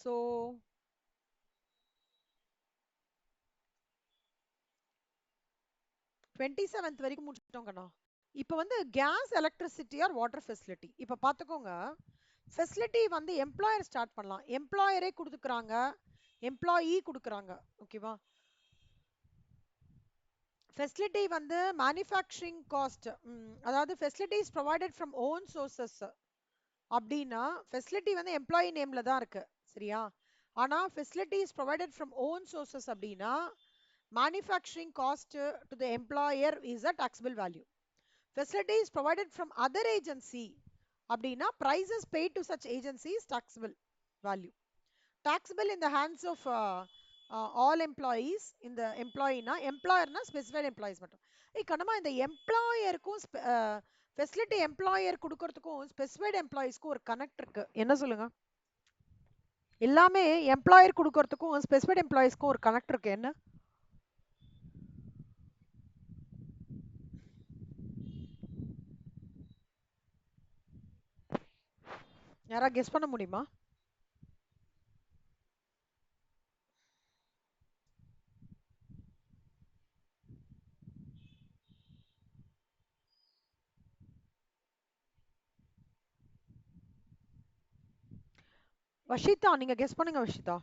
So 27th வரைக்கும் முடிச்சிட்டோம் கண்ணா. இப்போ வந்து gas, electricity or water facility. இப்போ பார்த்துக்கோங்க, ஃபெசிலிட்டி வந்து எம்ப்ளாயர் ஸ்டார்ட் பண்ணலாம். எம்ப்ளாயரே கொடுத்துக்கிறாங்க, எம்ப்ளாயி கொடுக்குறாங்க. ஓகேவா? ஃபெசிலிட்டி வந்து மேனுஃபேக்சரிங் காஸ்ட், அதாவது facilities provided from own sources அப்படின்னா, ஃபெசிலிட்டி வந்து எம்ப்ளாயி நேம்ல தான் இருக்கு. சரியா? ஆனா facilities provided from own sources அப்படின்னா, manufacturing cost to the employer is a taxable value. Facilities provided from other agency அப்படின்னா prices paid to such agency is taxable value. Taxable in the hands of all employees. இந்த எம்ப்ளாயினா எம்ப்ளாயர்னா specified employees மட்டும். கண்ணமா இந்த எம்ப்ளாயருக்கும் facility employer கொடுக்கறதுக்கும் specified எம்ப்ளாயிஸ்க்கும் ஒரு connect இருக்கு. என்ன சொல்லுங்க? எல்லாமே எம்ப்ளாயர் கொடுக்கறதுக்கும் ஸ்பெசிஃபைட் எம்ப்ளாயிஸ்க்கும் ஒரு கனெக்ட் இருக்கு. என்ன? யாரா கெஸ் பண்ண முடியுமா? வஷிதா, நீங்க கெஸ் பண்ணுங்க வஷிதா.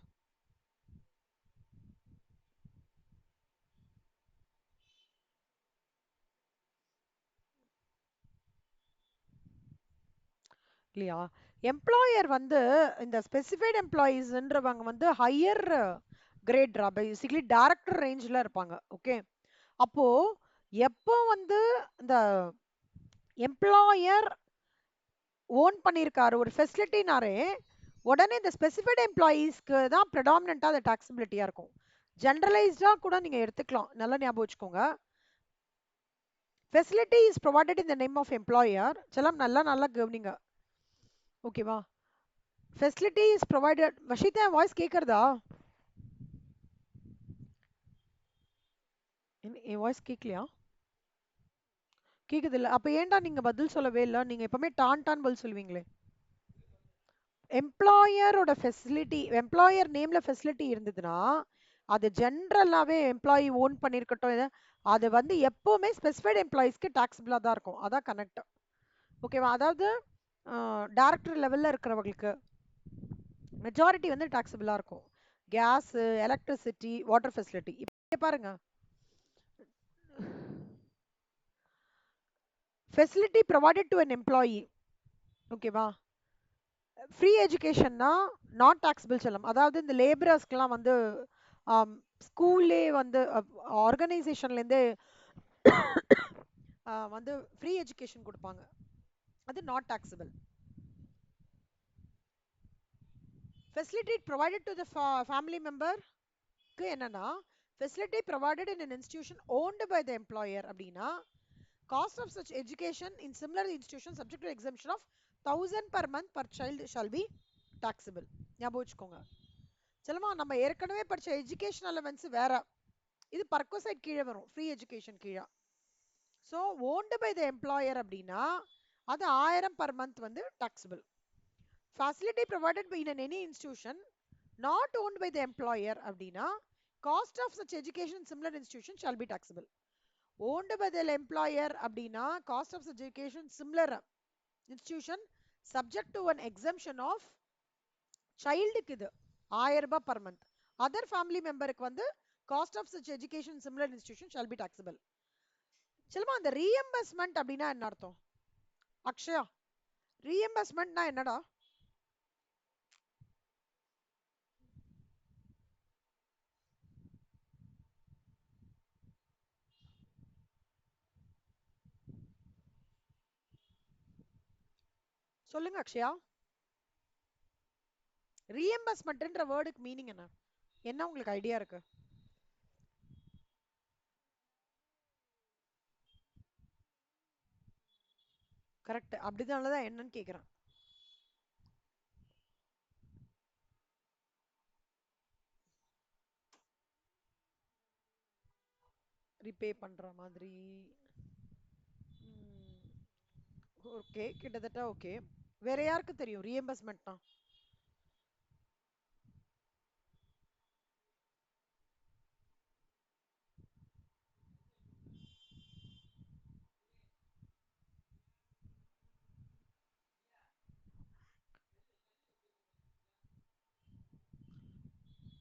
இல்லையா? எம்ப்ளாயர் வந்து இந்த ஸ்பெசிஃபைட் எம்ப்ளாயீஸ்ன்றவங்க வந்து ஹையர் கிரேட், பேசிக்கலி டைரக்டர் ரேஞ்சில் இருப்பாங்க. ஓகே, அப்போ எப்போ வந்து இந்த எம்ப்ளாயர் ஓன் பண்ணியிருக்காரு ஒரு ஃபெசிலிட்டினாரே, உடனே இந்த ஸ்பெசிஃபைட் எம்ப்ளாயீஸ்க்கு தான் ப்ரெடாமினண்ட்டாக அது டாக்ஸிபிலிட்டியாக இருக்கும். ஜென்ரலைஸ்டாக கூட நீங்கள் எடுத்துக்கலாம். நல்லா ஞாபகம் வச்சுக்கோங்க. Facility is provided in the name of employer. செல்லாம் நல்லா நல்லா கவனிங்க. ஓகேவா? Facility is provided. வஷிதா, என் வாய்ஸ் கேட்குறதா? என் வாய்ஸ் கேட்கலையா? கேக்குது இல்ல? அப்ப ஏன்டா நீங்க பதில் சொல்லவே இல்ல? நீங்க எப்பவுமே டான் பதில் சொல்லுவீங்களே. எம்ப்ளாயரோட ஃபெசிலிட்டி, எம்ப்ளாயர் நேம்ல ஃபெசிலிட்டி இருந்ததுன்னா, அது ஜென்ரலாவே எம்ப்ளாயி ஓன் பண்ணிருக்கட்டும், அது வந்து எப்பவுமே ஸ்பெசிஃபைட் எம்ப்ளாயிஸ்க்கு டாக்ஸபிளா தான் இருக்கும். அதான் கனெக்ட். ஓகேவா? அதாவது டைரக்டர் லெவல்ல இருக்கிறவங்களுக்கு மெஜாரிட்டி வந்து டாக்ஸபிளா இருக்கும். Gas, electricity, water facility. இப்ப பாருங்க, facility provided to an employee. ஓகேவா? ஃப்ரீ எஜுகேஷன்னா நாட் டாக்ஸபிள் செல்லம். அதாவது இந்த லேபரர்ஸ்க்கெலாம் வந்து ஸ்கூல்லே வந்து ஆர்கனைசேஷன்லேருந்து வந்து ஃப்ரீ எஜுகேஷன் கொடுப்பாங்க. அது not taxable. Facility provided to the family மெம்பருக்கு என்னன்னா, facility provided in an institution owned by the employer அப்படின்னா, cost of such education in similar institution subject to exemption of 1000 per month per child shall be taxable. ஞாபகம் வச்சுக்கோங்க. செல்லமா, நம்ம ஏற்கனவே படிச்ச education allowance வேற, இது பர்கோசைட் கீழே வரும், ஃப்ரீ எஜுகேஷன் கீழே. So owned by the employer அப்படின்னா அது 1000 per month வந்து taxable. Facility provided by in any institution not owned by the employer அப்படின்னா cost of such education similar institution shall be taxable. Owned by the employer அப்படின்னா cost of such education similar institution subject to one exemption of சைல்டுக்கு இது 1000 ரூபாய் per month. Other family மெம்பருக்கு வந்து காஸ்ட் of such education similar institution shall be taxable. சொல்லுமா, அந்த reimbursement அப்படின்னா என்ன அர்த்தம்? அக்ஷயா, ரீஎம்பர்ஸ்மெண்ட்னா என்னடா? சொல்லுங்க அக்ஷயா. ரீஎம்பர்ஸ்மெண்ட்ன்ற வேர்டுக்கு மீனிங் என்ன? என்ன உங்களுக்கு ஐடியா இருக்கு? கரெக்ட், அப்படிதானதான் என்னன்னு கேக்குறேன். ரிப்பே பண்ற மாதிரி. ஓகே, கிட்டத்தட்ட ஓகே. வேற யாருக்கு தெரியும் ரீஎம்பர்ஸ்மெண்ட்னா?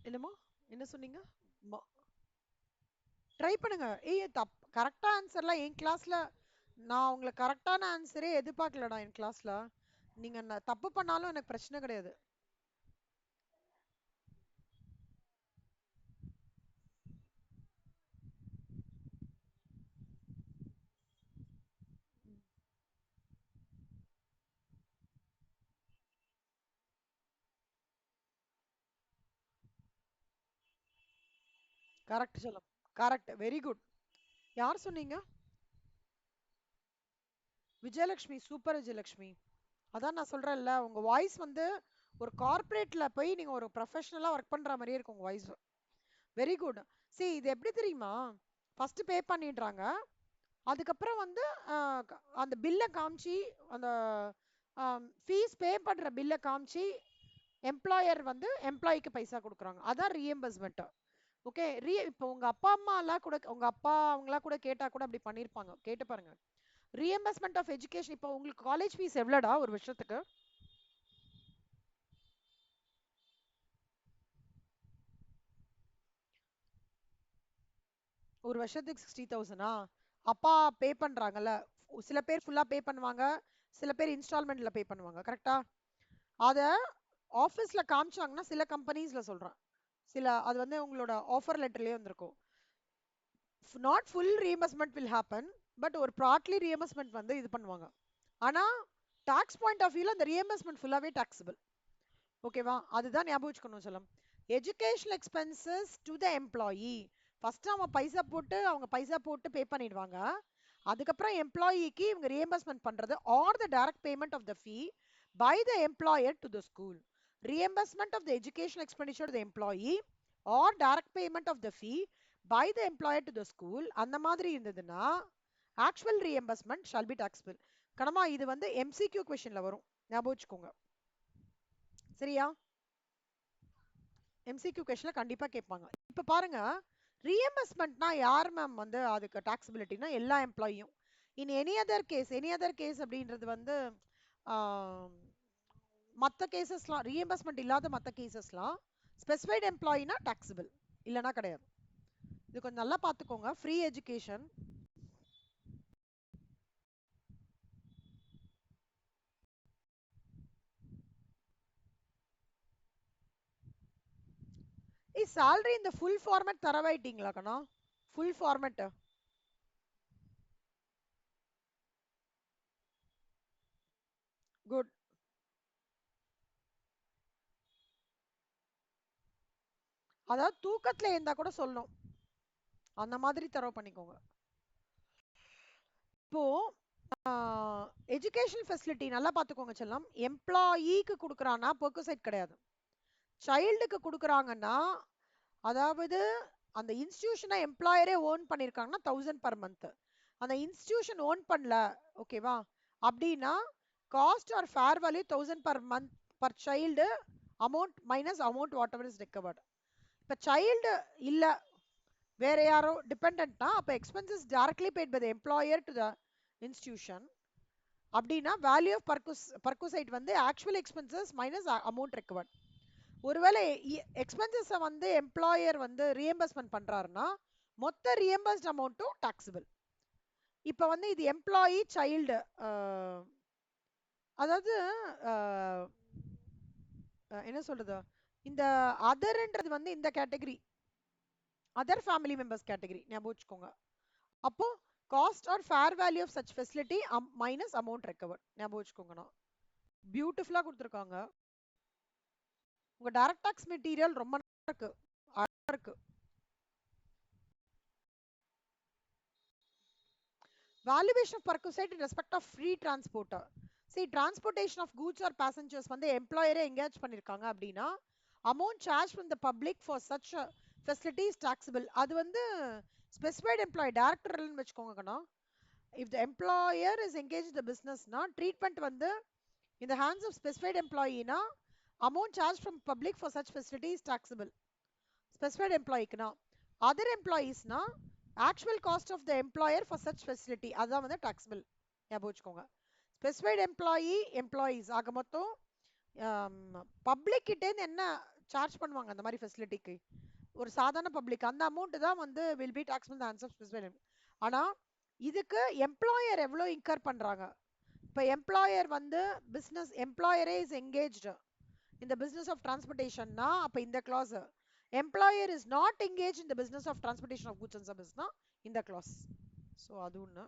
என்னமோ என்ன சொன்னீங்க? ட்ரை பண்ணுங்க. ஏய் கரெக்டா ஆன்சர்லாம் என் கிளாஸ்ல நான் உங்களுக்கு கரெக்டான ஆன்சரே எதிர்பார்க்கலடா என் கிளாஸ்ல. நீங்க தப்பு பண்ணாலும் எனக்கு பிரச்சனை கிடையாது. கரெக்ட் சொல்லும். கரெக்ட். Very good. யார் சொன்னீங்க? விஜயலட்சுமி. சூப்பர் விஜயலட்சுமி. அதான் நான் சொல்றேன்ல, உங்க வாய்ஸ் வந்து ஒரு கார்ப்பரேட்ல போய் நீங்க ஒரு ப்ரொஃபஷனலா ஒர்க் பண்ற மாதிரியே இருக்கும் உங்க வாய்ஸ். Very good. see இது எப்படி தெரியுமா? ஃபர்ஸ்ட் பே பண்ணிடுறாங்க. அதுக்கப்புறம் வந்து அந்த பில்ல காமிச்சு, அந்த ஃபீஸ் பே பண்ற பில்ல காமிச்சு எம்ப்ளாயர் வந்து எம்ப்ளாய்க்கு பைசா கொடுக்குறாங்க. அதான் ரீஎம்பர்ஸ்மெண்ட். ஓகே. இப்போ உங்க அப்பா அம்மா எல்லாம் கூட, உங்க அப்பா அவங்களா கூட கேட்டா கூட அப்படி பண்ணிருப்பாங்க. கேட்டு பாருங்க. Reimbursement of education. இப்போ உங்களுக்கு காலேஜ் ஃபீஸ் எவ்வளோடா ஒரு வருஷத்துக்கு? ஒரு வருஷத்துக்கு 60,000. அப்பா பே பண்றாங்கல்ல. சில பேர் ஃபுல்லா பே பண்ணுவாங்க, சில பேர் இன்ஸ்டால்மெண்ட்ல பே பண்ணுவாங்க. கரெக்டா? அத ஆபீஸ்ல காமிச்சாங்கன்னா, சில கம்பெனிஸ்ல சொல்றேன், சில அது வந்து உங்களோட ஆஃபர் லெட்டர்லயே வந்திருக்கும். Not full reimbursement will happen, but ஒரு பார்ட்லி ரீஎம்பர்ஸ்மெண்ட் வந்து இது பண்ணுவாங்க. ஆனா டாக்ஸ் பாயிண்ட் ஆஃப் வியூல அந்த ரீஎம்பர்ஸ்மெண்ட் ஃபுல்லாவே டாக்ஸபிள். ஓகேவா? அதுதான் ஞாபகம் வச்சுக்கணும் சொல்லம். Educational expenses to the employee. First அவங்க பைசா போட்டு பே பண்ணிடுவாங்க. அதுக்கப்புறம் எம்ப்ளாயிக்கு இவங்க ரீஎம்பர்ஸ்மெண்ட் பண்றது or the direct payment of the fee by the employer to the school. Reimbursement of the educational expenditure to the employee or direct payment of the fee by the employer to the school. அந்த மாதிரி இருந்ததுன்னா actual reimbursement shall be taxable. கணமா இது வந்து MCQ கொஸ்டின்ல வரும். ஞாபகம் வச்சுக்கோங்க. சரியா? எம்சிக்யூ கொஸ்டின்ல கண்டிப்பா கேட்பாங்க. இப்ப பாருங்க, ரீஎம்பர்ஸ்மெண்ட்னா யார் மேம் வந்து அதுக்கு டாக்ஸபிலிட்டினா எல்லா எம்ப்ளாயியும். இன் எனி அதர் கேஸ் அப்படின்றது வந்து மற்ற கேசஸ்லாம் ரீஎம்பர்ஸ்மெண்ட் இல்லாத மற்ற கேசஸ்லாம் ஸ்பெசிஃபைட் எம்ப்ளாயினா டாக்ஸபிள், இல்லைனா கிடையாது. இது கொஞ்சம் நல்லா பார்த்துக்கோங்க. Free education. salary இந்த ஃபுல் ஃபார்மேட் தரவாயிட்டீங்களா கண்ணா? Full format. குட். அதாவது தூக்கத்துல இருந்தா கூட சொல்லணும். அந்த மாதிரி தரவு பண்ணிக்கோங்க. இப்போ எஜுகேஷன் ஃபெசிலிட்டி நல்லா பார்த்துக்கோங்க செல்லம். எம்ப்ளாயிக்கு கொடுக்குறான்னா பெர்குசைட் கிடையாது. சைல்டுக்கு கொடுக்குறாங்கன்னா, அதாவது அந்த இன்ஸ்டிடியூஷனை எம்ப்ளாயரே ஓன் பண்ணியிருக்காங்கன்னா 1000 பர் மந்த். அந்த இன்ஸ்டிடியூஷன் ஓன் பண்ணல, ஓகேவா, அப்படின்னா cost or fair value 1000 per month per child amount minus amount whatever is recovered. இப்போ சைல்டு இல்லை வேற யாரோ டிபெண்ட்னா அப்போ expenses directly paid by the employer to the institution. அப்படின்னா வேல்யூ ஆஃப் பர்குசைட் வந்து actual expenses minus amount recovered. ஒருவேளை எக்ஸ்பென்சஸை வந்து எம்ப்ளாயர் வந்து ரீஎம்பர்ஸ்மெண்ட் பண்றாருன்னா மொத்த ரீஎம்பர்ஸ்ட் அமௌண்ட்டும் டாக்ஸபிள். இப்போ வந்து இது எம்ப்ளாயி சைல்டு, அதாவது என்ன சொல்றது, இந்த அதர்ன்றது வந்து இந்த category other family members category. ஞாபகம் வச்சுக்கோங்க. அப்போ cost or fair value of such facility minus amount recovered. ஞாபகம் வச்சுக்கோங்கண்ணா. பியூட்டிஃபுல்லா கொடுத்துருக்காங்க. உங்க டைரக்ட் டாக்ஸ் மெட்டீரியல் ரொம்ப நல்லா இருக்கு, அழகா இருக்கு. valuation of perquisite in respect of free transporter. See transportation of goods or passengers வந்து எம்ப்ளாயரே எங்கேஜ் பண்ணிருக்காங்க அப்படின்னா amount charged from the public for such a facility is taxable. அது வந்து specified employee டைரக்டர்னு வச்சுக்கோங்கண்ணா. if the employer is engaged in the business னா treatment வந்து in the hands of specified employee னா amount charged from public for such facility is taxable. specified employee க்குனா other employees னா actual cost of the employer for such facility அதான் வந்து taxable. ஞாபகம் வச்சுக்கோங்க. specified employees ஆக மொத்தம் public கிட்ட இருந்து என்ன சார்ஜ் பண்ணுவாங்க அந்த மாதிரி ஃபெசிலிட்டிக்கு. ஒரு சாதாரண பப்ளிக் அந்த அமௌண்ட் தான் வந்து will be tax from the answer specified. ஆனா இதுக்கு எம்ப்ளாயர் எவ்வளோ இன்கர் பண்றாங்க? இப்போ எம்ப்ளாயர் வந்து பிசினஸ் எம்ப்ளாயரே is engaged in the business of transportation na அப்ப இந்த clause employer is not engaged in the business of transportation of goods and services na இந்த clause. So அது ஒண்ணு.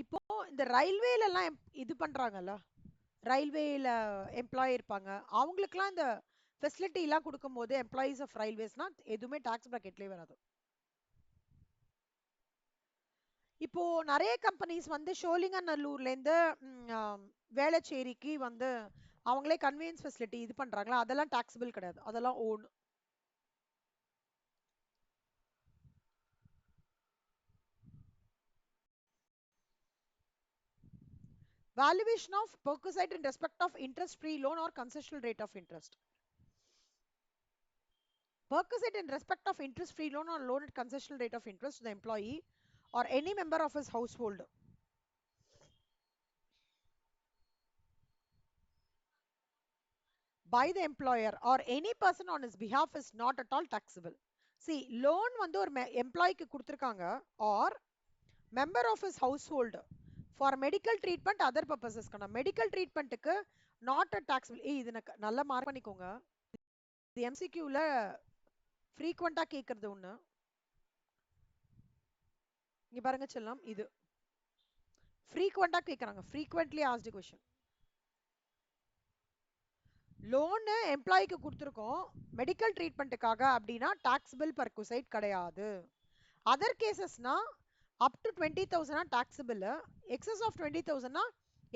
இப்போ இந்த ரயில்வேல எல்லாம் இது பண்றாங்கல்ல, ரயில்வேல எம்ப்ளாயி இருப்பாங்க, அவங்களுக்குலாம் இந்த ஃபெசிலிட்டி எல்லாம் கொடுக்கும்போது எம்ப்ளாயிஸ் ஆஃப் ரயில்வேஸ்னா எதுவுமே டாக்ஸ் பிராக்கெட்லயே வராது. இப்போ நிறைய கம்பெனிஸ் வந்து ஷோலிங்கநல்லூர்ல இருந்து வேளச்சேரிக்கு வந்து அவங்களே கன்வீனியன்ஸ் ஃபெசிலிட்டி இது பண்றாங்களா, அதெல்லாம் டாக்ஸபிள் கிடையாது, அதெல்லாம் own. Valuation of perquisite in respect of interest-free loan or concessional rate of interest. Perquisite in respect of interest-free loan or loan at concessional rate of interest to the employee or any member of his household by the employer or any person on his behalf is not at all taxable. See, loan வந்து ஒரு எம்ப்ளாய்க்கு கொடுத்துருக்காங்க or member of his household for medical treatment other purposes. Medical ட்ரீட்மெண்ட்டுக்கு not a taxable. இது நல்லா mark பண்ணிக்கோங்க. இது எம்சிக்யூல ஃப்ரீக்வெண்டா கேட்கறது ஒண்ணு. இங்க பாருங்க செல்லம், இது ஃப்ரீக்வெண்டா கேக்குறாங்க, ஃப்ரீக்வென்ட்லி ஆஸ்க்டு क्वेश्चन. லோன் எம்ப்ளாய்க்கு கொடுத்துருக்கோம் மெடிக்கல் ட்ரீட்மெண்ட்டுக்காக அப்படின்னா டாக்ஸபிள் பர்குசைட் கிடையாது. அதர் கேசஸ்னா அப் டு 20,000 டாக்ஸபிள், excess of 20,000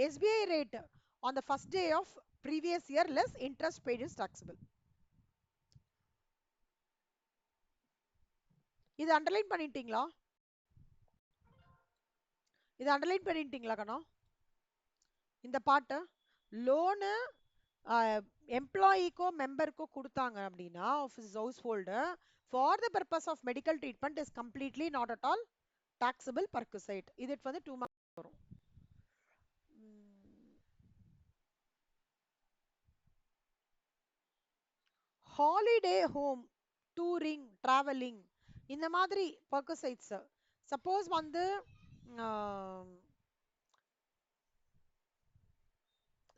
SBI rate on the first day of previous year less interest paid is taxable. இது அண்டர்லைன் பண்ணிட்டீங்களா? இது அண்டர்லைன் பண்ணிட்டீங்களா கண்ணா? இந்த பாட்டு லோனு எம்ப்ளாயிக்கோ மெம்பருக்கோ கொடுத்தாங்க அப்படின்னா office house hold for the purpose of medical treatment is completely not at all taxable perquisite. இது வந்து 2 மார்க்ஸ் வரும். ஹாலிடே ஹோம், டூரிங், டிராவலிங் இந்த மாதிரி பர்குசைட்ஸ் சப்போஸ் வந்து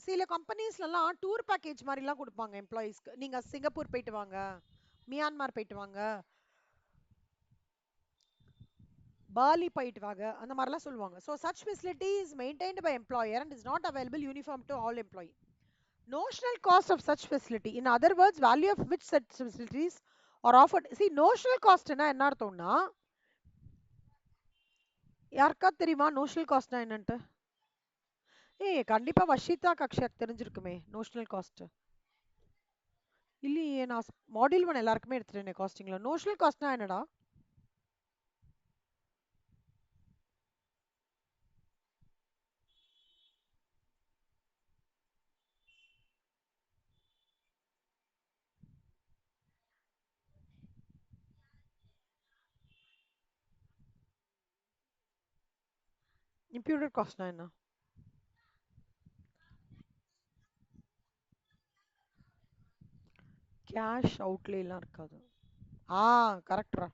சில கம்பெனிஸ்லாம் டூர் பேக்கேஜ் மாதிரிலாம் கொடுப்பாங்க எம்ப்ளாயீஸ்க்கு. நீங்க சிங்கப்பூர் போயிட்டு வாங்க, மியான்மர் போயிட்டு வாங்க, பாலி போயிட்டு வாங்க, அந்த மாதிரிலாம் சொல்லுவாங்க. So such facility is maintained by employer and is not available uniform to all employee. Notional cost of such facility, in other words, value of which such facilities are offered. See, notional cost னா என்ன அர்த்தம்னா, யாருக்கா தெரியுமா notional cost னா என்னன்ட்டு? கண்டிப்பா Vashitha கக்ஷாக்கு தெரிஞ்சிருக்குமே notional cost. இல்லையே, நான் மாடியூல் 1 எல்லாருக்குமே எடுத்துட்டேனே காஸ்டிங்ல. notional cost னா என்னடா? imputed cost னா என்ன? கேஷ் அவுட்லே எல்லாம் இருக்காது. கரெக்ட்ரா.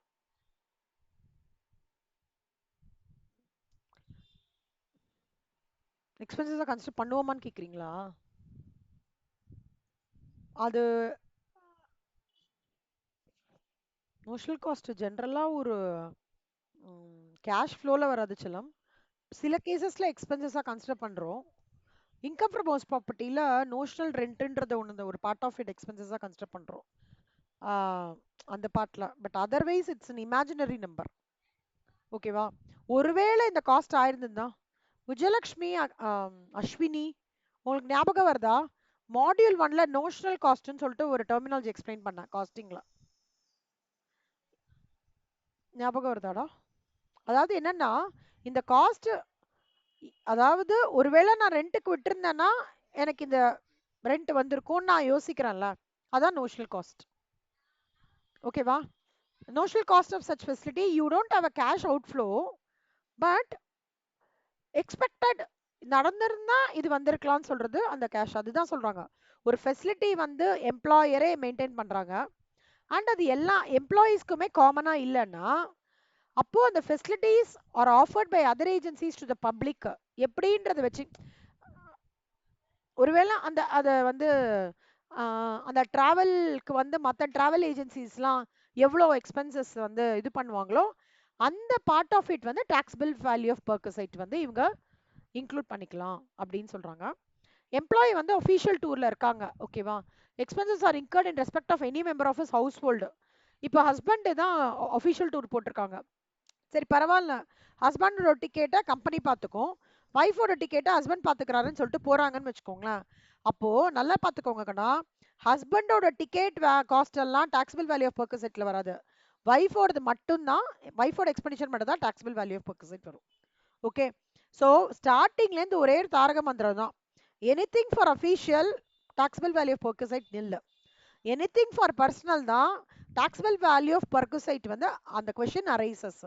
எக்ஸ்பென்சஸை கன்சிடர் பண்ணுவோமான்னு கேக்குறீங்களா? அது நோஷனல் காஸ்ட் ஜென்ரலா ஒரு கேஷ் ஃப்ளோல வராது செல்லம். சில கேசஸ்ல எக்ஸ்பென்சஸா கன்சிடர் பண்றோம். இன்கம் ஃப்ரம் ஹவுஸ் ப்ராப்பர்ட்டில நோஷனல் ரெண்ட்ன்றது ஒன்று ஒரு பார்ட் ஆஃப் இட் எக்ஸ்பென்சஸா கன்சிடர் பண்றோம் அந்த பார்ட்ல. But otherwise it's an imaginary number. ஓகேவா? ஒருவேளை இந்த காஸ்ட் ஆயிருந்தா விஜயலட்சுமி அஸ்வினி உங்களுக்கு ஞாபகம் வருதா? மாடியூல் 1ல நோஷனல் காஸ்ட்னு சொல்லிட்டு ஒரு டெர்மினாலஜி எக்ஸ்பிளைன் பண்ணேன் காஸ்டிங்ல. ஞாபகம் வருதாடா? அதாவது என்னன்னா இந்த காஸ்ட், அதாவது ஒருவேளை நான் ரெண்ட்டுக்கு விட்டுருந்தேன்னா எனக்கு இந்த ரெண்ட் வந்திருக்கும்னு நான் யோசிக்கிறேன்ல, அதான் நோஷனல் காஸ்ட். ஓகேவா? notional cost of such facility, you don't have a cash outflow, but expected நடந்திருந்தா இது வந்திருக்கலாம்னு சொல்றது அந்த கேஷ். அதுதான் சொல்றாங்க. ஒரு ஃபெசிலிட்டி வந்து எம்ப்ளாயரே மெயின்டைன் பண்றாங்க அண்ட் அது எல்லா எம்ப்ளாயீஸ்க்குமே காமனா இல்லைன்னா அப்போ அந்த facilities are offered by other agencies to the public எப்படின்றத வச்சு ஒருவேளை அந்த அதை வந்து அந்த டிராவல்க்கு வந்து மற்ற டிராவல் ஏஜென்சிஸ்லாம் எவ்வளோ எக்ஸ்பென்சஸ் வந்து இது பண்ணுவாங்களோ அந்த பார்ட் ஆஃப் இட் வந்து டாக்ஸபிள் வேல்யூ ஆஃப் பர்கசைட் வந்து இவங்க இன்க்ளூட் பண்ணிக்கலாம் அப்படின்னு சொல்றாங்க. எம்ப்ளாயி வந்து அஃபீஷியல் டூர்ல இருக்காங்க, ஓகேவா? Expenses are incurred in respect of any member of his household. இப்போ ஹஸ்பண்ட் தான் அஃபீஷியல் டூர் போட்டிருக்காங்க, சரி பரவாயில்ல, ஹஸ்பண்டோட டிக்கெட்டை கம்பெனி பார்த்துக்கும், ஒய்ஃபோட டிக்கெட்டை ஹஸ்பண்ட் பார்த்துக்கிறாருன்னு சொல்லிட்டு போறாங்கன்னு வச்சுக்கோங்களேன். அப்போ நல்லா பார்த்துக்கோங்கக்கண்ணா, ஹஸ்பண்டோட டிக்கெட் காஸ்ட் எல்லாம் டாக்ஸபிள் வேல்யூ ஆஃப் பர்கசெட்ல வராது. ஒய்ஃபோடது மட்டும்தான், ஒய்ஃபோட எக்ஸ்பெண்டிச்சர் மட்டும் தான் டாக்ஸபிள் வேல்யூ ஆஃப் பர்கசெட் வரும். ஓகே, ஸோ ஸ்டார்டிங்லேருந்து ஒரே ஒரு தாரக மந்திரம் தான், anything for official taxable value of perquisite நில்லு, எனிதிங் ஃபார் பர்சனல் தான் டாக்ஸபிள் வேல்யூ ஆஃப் பர்கசைட் வந்து அந்த question arises.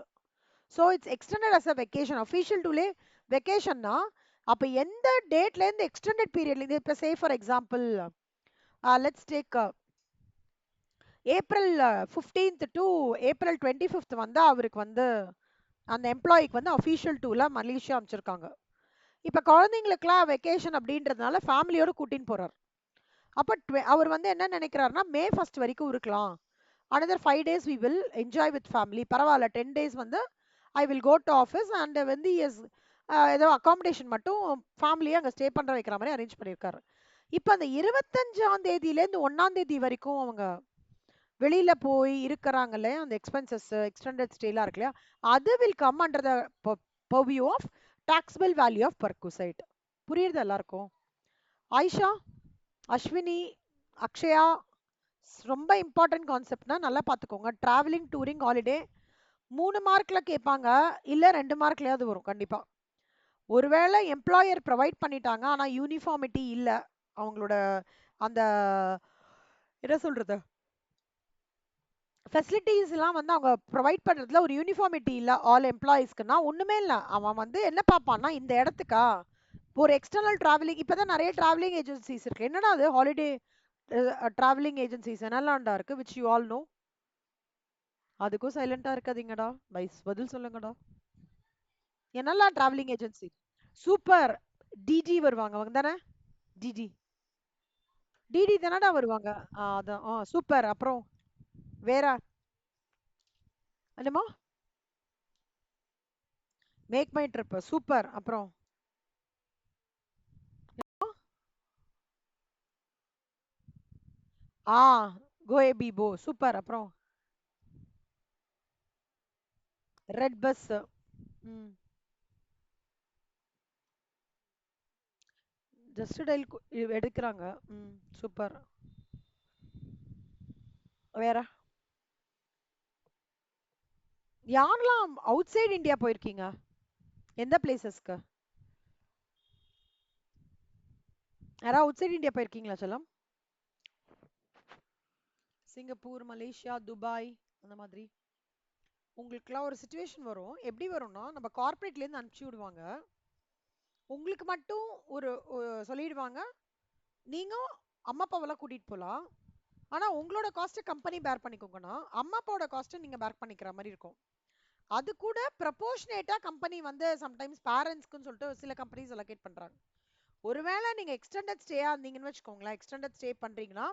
So it's extended as a vacation. Official டூலே வெக்கேஷன்னா அப்போ எந்த டேட்லேருந்து எக்ஸ்டெண்டட் பீரியட்லேருந்து, இப்போ say for example let's take April 15th to April 25th வந்து அவருக்கு வந்து அந்த எம்ப்ளாயிக்கு வந்து அஃபீஷியல் டூல மலேசியா அமைச்சிருக்காங்க. இப்போ குழந்தைங்களுக்குலாம் வெக்கேஷன் அப்படின்றதுனால ஃபேமிலியோட கூட்டின்னு போறார். அப்போ அவர் வந்து என்ன நினைக்கிறாருன்னா மே 1st வரைக்கும் இருக்கலாம், another 5 days we will enjoy with family, பரவாயில்ல 10 days வந்து I will go to office and வந்து எஸ் ஏதோ அகாமடேஷன் மட்டும் ஃபேமிலியை அங்கே ஸ்டே பண்ணுற வைக்கிற மாதிரி அரேஞ்ச் பண்ணியிருக்காரு. இப்போ அந்த 25ஆம் தேதியிலேருந்து 1ஆம் தேதி வரைக்கும் அவங்க வெளியில் போய் இருக்கிறாங்கல்ல, அந்த எக்ஸ்பென்சஸ் எக்ஸ்டெண்டட் ஸ்டேலாம் இருக்கு இல்லையா, அது will come under the purview of taxable value of perquisite. புரியுது எல்லாருக்கும்? ஆயிஷா, அஸ்வினி, அக்ஷயா, ரொம்ப இம்பார்ட்டன்ட் கான்செப்ட்னா நல்லா பார்த்துக்கோங்க. டிராவலிங், டூரிங், ஹாலிடே 3 மார்க்ல கேட்பாங்க, இல்லை 2 மார்க்லயாவது வரும் கண்டிப்பா. ஒருவேளை எம்ப்ளாயர் ப்ரொவைட் பண்ணிட்டாங்க ஆனா யூனிஃபார்மிட்டி இல்லை, அவங்களோட அந்த என்ன சொல்றது ஃபெசிலிட்டிஸ்லாம் வந்து அவங்க ப்ரொவைட் பண்ணுறதுல ஒரு யூனிஃபார்மிட்டி இல்லை ஆல் எம்ப்ளாயீஸ்க்குன்னா ஒன்றுமே இல்லை. அவன் வந்து என்ன பார்ப்பான்னா இந்த இடத்துக்கா ஒரு எக்ஸ்டர்னல் டிராவலிங், இப்போ தான் நிறைய டிராவலிங் ஏஜென்சிஸ் இருக்குது. என்னடா அது ஹாலிடே டிராவலிங் ஏஜென்சிஸ் என்னெல்லாம்டா இருக்குது விச் யூ ஆல் நோ? அதுக்கும் சைலண்டாக இருக்காதீங்கடா, பதில் சொல்லுங்கடா. என்னெல்லாம் டிராவலிங் ஏஜென்சி? சூப்பர், டிஜி வருவாங்க அவங்க தானே? டிஜி டிடி தானடா வருவாங்க. அதான் சூப்பர். அப்புறம் வேற என்னமோ மேக் மை ட்ரிப் சூப்பர். அப்புறம் ஆ கோஏ பீபோ சூப்பர். அப்புறம் ரெட் பஸ். ம் ஜஸ்ட் டயல் எடுக்கிறாங்க. ம் சூப்பர். வேற யாரெல்லாம் அவுட் சைடு இந்தியா போயிருக்கீங்க? எந்த பிளேசஸ்க்கு? யாராவது அவுட் சைடு இந்தியா போயிருக்கீங்களா செல்லம்? சிங்கப்பூர், மலேசியா, துபாய் அந்த மாதிரி? உங்களுக்குலாம் ஒரு சுச்சுவேஷன் வரும், எப்படி வரும்னா நம்ம கார்ப்பரேட்லேருந்து அனுப்பிச்சி விடுவாங்க, உங்களுக்கு மட்டும் ஒரு சொல்லிடுவாங்க நீங்க அம்மா அப்பாவெல்லாம் கூட்டிட்டு போகலாம், ஆனா உங்களோட காஸ்ட்டை கம்பெனி பேர் பண்ணிக்கோங்கன்னா அம்மா அப்பாவோட காஸ்ட்டை நீங்க பேர் பண்ணிக்கிற மாதிரி இருக்கும். அது கூட ப்ரப்போர்ஷனேட்டா கம்பெனி வந்து சம்டைம்ஸ் பேரண்ட்ஸ்க்குன்னு சொல்லிட்டு சில கம்பெனிஸ் அலோகேட் பண்றாங்க. ஒருவேளை நீங்க எக்ஸ்டெண்டட் ஸ்டேயா இருந்தீங்கன்னு வச்சுக்கோங்களேன், எக்ஸ்டெண்டட் ஸ்டே பண்றீங்கன்னா